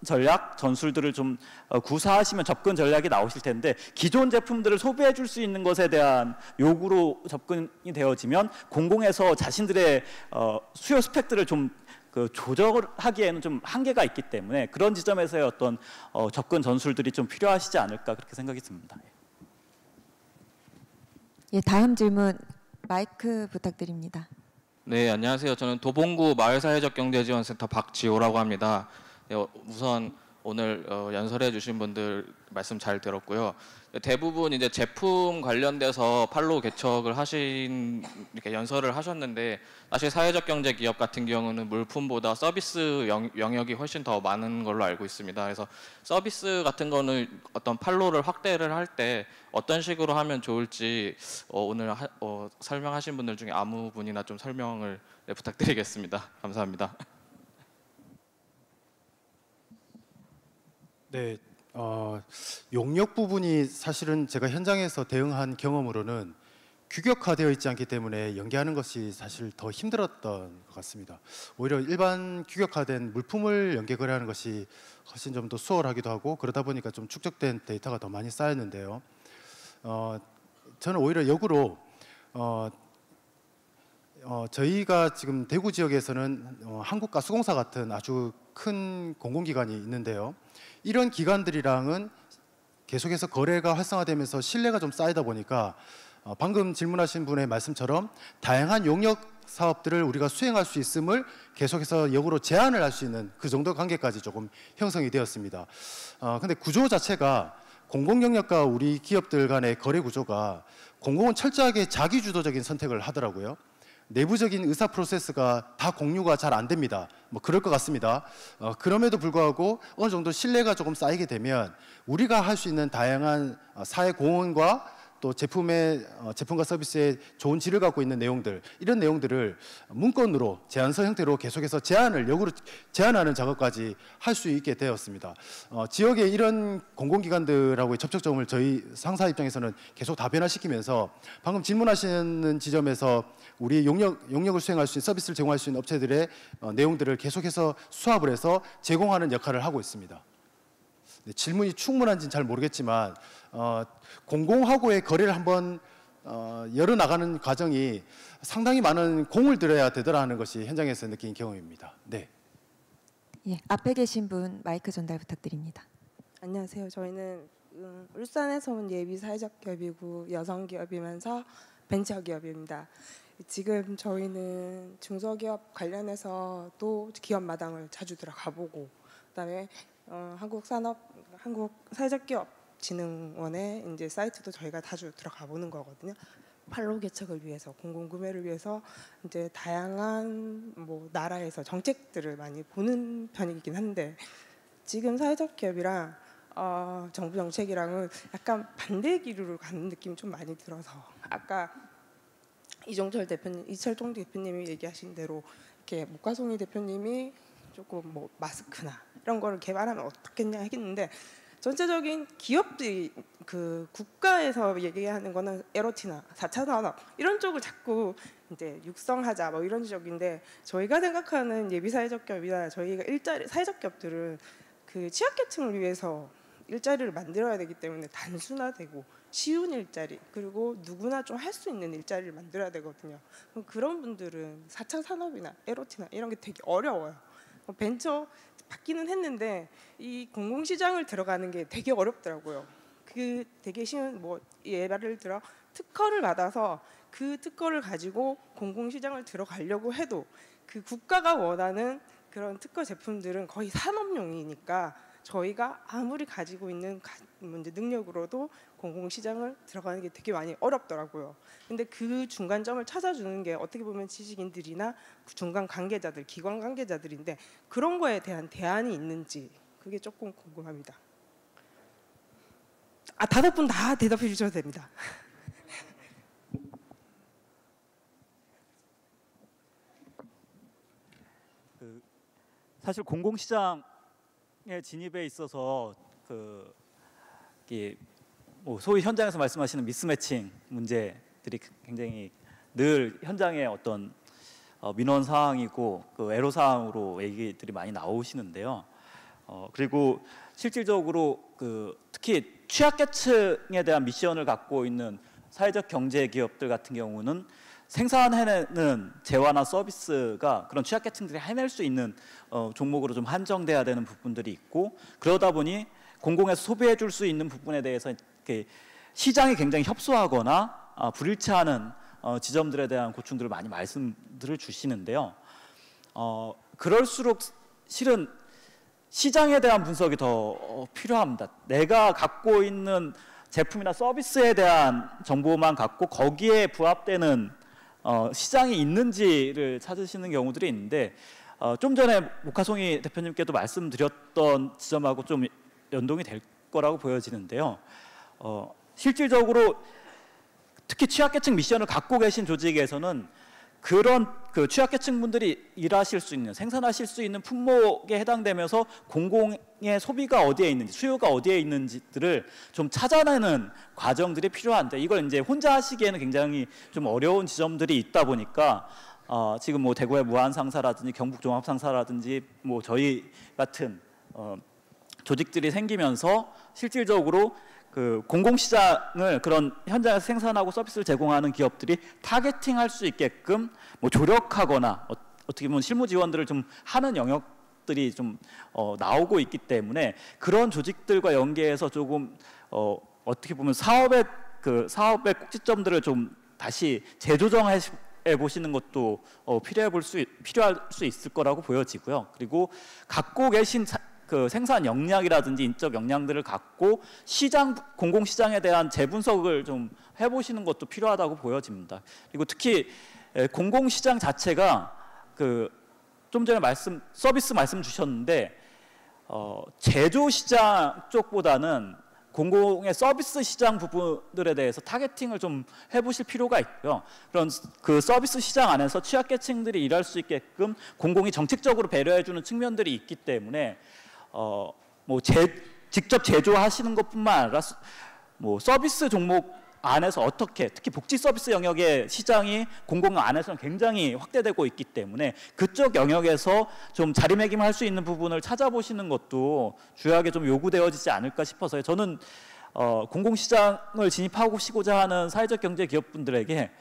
전략, 전술들을 좀 구사하시면 접근 전략이 나오실 텐데 기존 제품들을 소비해 줄 수 있는 것에 대한 요구로 접근이 되어지면 공공에서 자신들의 수요 스펙들을 좀 조절하기에는 좀 한계가 있기 때문에 그런 지점에서의 어떤 접근 전술들이 좀 필요하시지 않을까 그렇게 생각이 듭니다. 예, 다음 질문 마이크 부탁드립니다. 네, 안녕하세요. 저는 도봉구 마을사회적경제지원센터 박지호라고 합니다. 네, 우선 오늘 연설해 주신 분들 말씀 잘 들었고요. 대부분 이제 제품 관련돼서 팔로우 개척을 이렇게 연설을 하셨는데 사실 사회적 경제 기업 같은 경우는 물품보다 서비스 영역이 훨씬 더 많은 걸로 알고 있습니다. 그래서 서비스 같은 거는 어떤 팔로우를 확대를 할 때 어떤 식으로 하면 좋을지 오늘 설명하신 분들 중에 아무 분이나 좀 설명을 부탁드리겠습니다. 감사합니다. 네, 용역 부분이 사실은 제가 현장에서 대응한 경험으로는 규격화되어 있지 않기 때문에 연계하는 것이 사실 더 힘들었던 것 같습니다. 오히려 일반 규격화된 물품을 연계 거래하는 것이 훨씬 좀 더 수월하기도 하고 그러다 보니까 좀 축적된 데이터가 더 많이 쌓였는데요. 저는 오히려 역으로 저희가 지금 대구 지역에서는 한국가수공사 같은 아주 큰 공공기관이 있는데요. 이런 기관들이랑은 계속해서 거래가 활성화되면서 신뢰가 좀 쌓이다 보니까 방금 질문하신 분의 말씀처럼 다양한 용역 사업들을 우리가 수행할 수 있음을 계속해서 역으로 제한을 할 수 있는 그 정도 관계까지 조금 형성이 되었습니다. 근데 구조 자체가 공공영역과 우리 기업들 간의 거래 구조가 공공은 철저하게 자기주도적인 선택을 하더라고요. 내부적인 의사 프로세스가 다 공유가 잘 안 됩니다. 뭐 그럴 것 같습니다. 그럼에도 불구하고 어느 정도 신뢰가 조금 쌓이게 되면 우리가 할 수 있는 다양한 사회 공헌과 또 제품과 서비스의 좋은 질을 갖고 있는 내용들, 이런 내용들을 문건으로 제안서 형태로 계속해서 역으로 제안하는 작업까지 할 수 있게 되었습니다. 지역의 이런 공공기관들하고의 접촉점을 저희 상사 입장에서는 계속 다변화시키면서 방금 질문하시는 지점에서 우리 용역을 수행할 수 있는 서비스를 제공할 수 있는 업체들의 내용들을 계속해서 수합을 해서 제공하는 역할을 하고 있습니다. 네, 질문이 충분한지는 잘 모르겠지만 공공하고의 거래를 한번 열어나가는 과정이 상당히 많은 공을 들여야 되더라는 것이 현장에서 느낀 경험입니다. 네. 예, 앞에 계신 분 마이크 전달 부탁드립니다. 안녕하세요. 저희는 울산에서 온 예비 사회적 기업이고 여성 기업이면서 벤처 기업입니다. 지금 저희는 중소기업 관련해서 또 기업 마당을 자주 들어가 보고 그다음에 한국 사회적기업진흥원의 이제 사이트도 저희가 자주 들어가 보는 거거든요. 팔로우 개척을 위해서, 공공구매를 위해서 이제 다양한 나라에서 정책들을 많이 보는 편이긴 한데 지금 사회적 기업이랑 정부 정책이랑은 약간 반대 기류로 가는 느낌이 좀 많이 들어서 아까 이철종 대표님이 얘기하신 대로 이렇게 목가송이 대표님이 조금 마스크나 이런 거를 개발하면 어떻겠냐 했는데 전체적인 기업들이 그 국가에서 얘기하는 거는 에로티나 4차 산업 이런 쪽을 자꾸 이제 육성하자 이런 쪽인데 저희가 생각하는 예비 사회적 기업이나 저희가 사회적 기업들은 그 취약계층을 위해서 일자리를 만들어야 되기 때문에 단순화되고 쉬운 일자리 그리고 누구나 좀 할 수 있는 일자리를 만들어야 되거든요. 그런 분들은 4차 산업이나 에로티나 이런 게 되게 어려워요. 벤처 받기는 했는데 이 공공시장을 들어가는 게 되게 어렵더라고요. 그 되게 쉬운 예를 들어 특허를 받아서 그 특허를 가지고 공공시장을 들어가려고 해도 그 국가가 원하는 그런 특허 제품들은 거의 산업용이니까 저희가 아무리 가지고 있는 능력으로도 공공시장을 들어가는 게 되게 많이 어렵더라고요. 근데 그 중간점을 찾아주는 게 어떻게 보면 지식인들이나 중간 관계자들, 기관 관계자들인데 그런 거에 대한 대안이 있는지 그게 조금 궁금합니다. 5분 다 대답해 주셔도 됩니다. 사실 공공시장의 진입에 있어서 소위 현장에서 말씀하시는 미스매칭 문제들이 굉장히 늘 현장의 어떤 민원 사항이고 애로 사항으로 얘기들이 많이 나오시는데요. 그리고 실질적으로 특히 취약계층에 대한 미션을 갖고 있는 사회적 경제 기업들 같은 경우는 생산해내는 재화나 서비스가 그런 취약계층들이 해낼 수 있는 종목으로 좀 한정돼야 되는 부분들이 있고, 그러다 보니 공공에서 소비해 줄 수 있는 부분에 대해서 이렇게 시장이 굉장히 협소하거나 불일치하는 지점들에 대한 고충들을 많이 말씀들을 주시는데요. 그럴수록 실은 시장에 대한 분석이 더 필요합니다. 내가 갖고 있는 제품이나 서비스에 대한 정보만 갖고 거기에 부합되는 시장이 있는지를 찾으시는 경우들이 있는데, 좀 전에 목화송이 대표님께도 말씀드렸던 지점하고 좀 연동이 될 거라고 보여지는데요. 실질적으로 특히 취약계층 미션을 갖고 계신 조직에서는 그런 취약계층 분들이 일하실 수 있는, 생산하실 수 있는 품목에 해당되면서 공공의 소비가 어디에 있는지, 수요가 어디에 있는지들을 좀 찾아내는 과정들이 필요한데, 이걸 이제 혼자 하시기에는 굉장히 좀 어려운 지점들이 있다 보니까 지금 뭐 대구의 무한상사라든지 경북종합상사라든지 뭐 저희 같은 조직들이 생기면서 실질적으로 공공시장을 그런 현장에서 생산하고 서비스를 제공하는 기업들이 타겟팅할 수 있게끔 뭐 조력하거나 어떻게 보면 실무 지원들을 좀 하는 영역들이 좀 나오고 있기 때문에, 그런 조직들과 연계해서 조금 어떻게 보면 사업의 꼭지점들을 좀 다시 재조정해 보시는 것도 필요할 수 있을 거라고 보여지고요. 그리고 갖고 계신 생산 역량이라든지 인적 역량들을 갖고 공공시장에 대한 재분석을 좀 해보시는 것도 필요하다고 보여집니다. 그리고 특히 공공시장 자체가 좀 전에 서비스 말씀 주셨는데, 제조시장 쪽보다는 공공의 서비스 시장 부분들에 대해서 타겟팅을 좀 해보실 필요가 있고요. 그런 서비스 시장 안에서 취약계층들이 일할 수 있게끔 공공이 정책적으로 배려해주는 측면들이 있기 때문에 직접 제조하시는 것뿐만 아니라 뭐 서비스 종목 안에서 어떻게, 특히 복지 서비스 영역의 시장이 공공 안에서는 굉장히 확대되고 있기 때문에 그쪽 영역에서 좀 자리매김할 수 있는 부분을 찾아보시는 것도 주요하게 좀 요구되어지지 않을까 싶어서요. 저는 공공시장을 진입하시고자 하는 사회적 경제 기업분들에게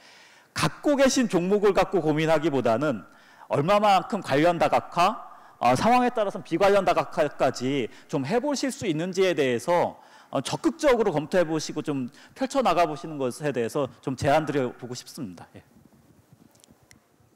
갖고 계신 종목을 갖고 고민하기보다는 얼마만큼 관련 다각화, 상황에 따라서는 비관련 다각화까지 좀 해보실 수 있는지에 대해서 적극적으로 검토해 보시고 좀 펼쳐나가 보시는 것에 대해서 좀 제안드려 보고 싶습니다.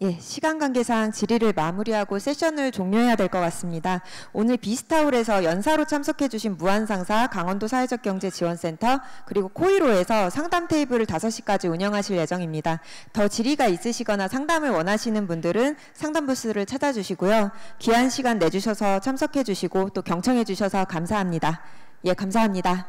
예, 시간 관계상 질의를 마무리하고 세션을 종료해야 될 것 같습니다. 오늘 비스타홀에서 연사로 참석해 주신 무한상사, 강원도 사회적경제지원센터, 그리고 코이로에서 상담 테이블을 5시까지 운영하실 예정입니다. 더 질의가 있으시거나 상담을 원하시는 분들은 상담 부스를 찾아주시고요. 귀한 시간 내주셔서 참석해 주시고 또 경청해 주셔서 감사합니다. 예, 감사합니다.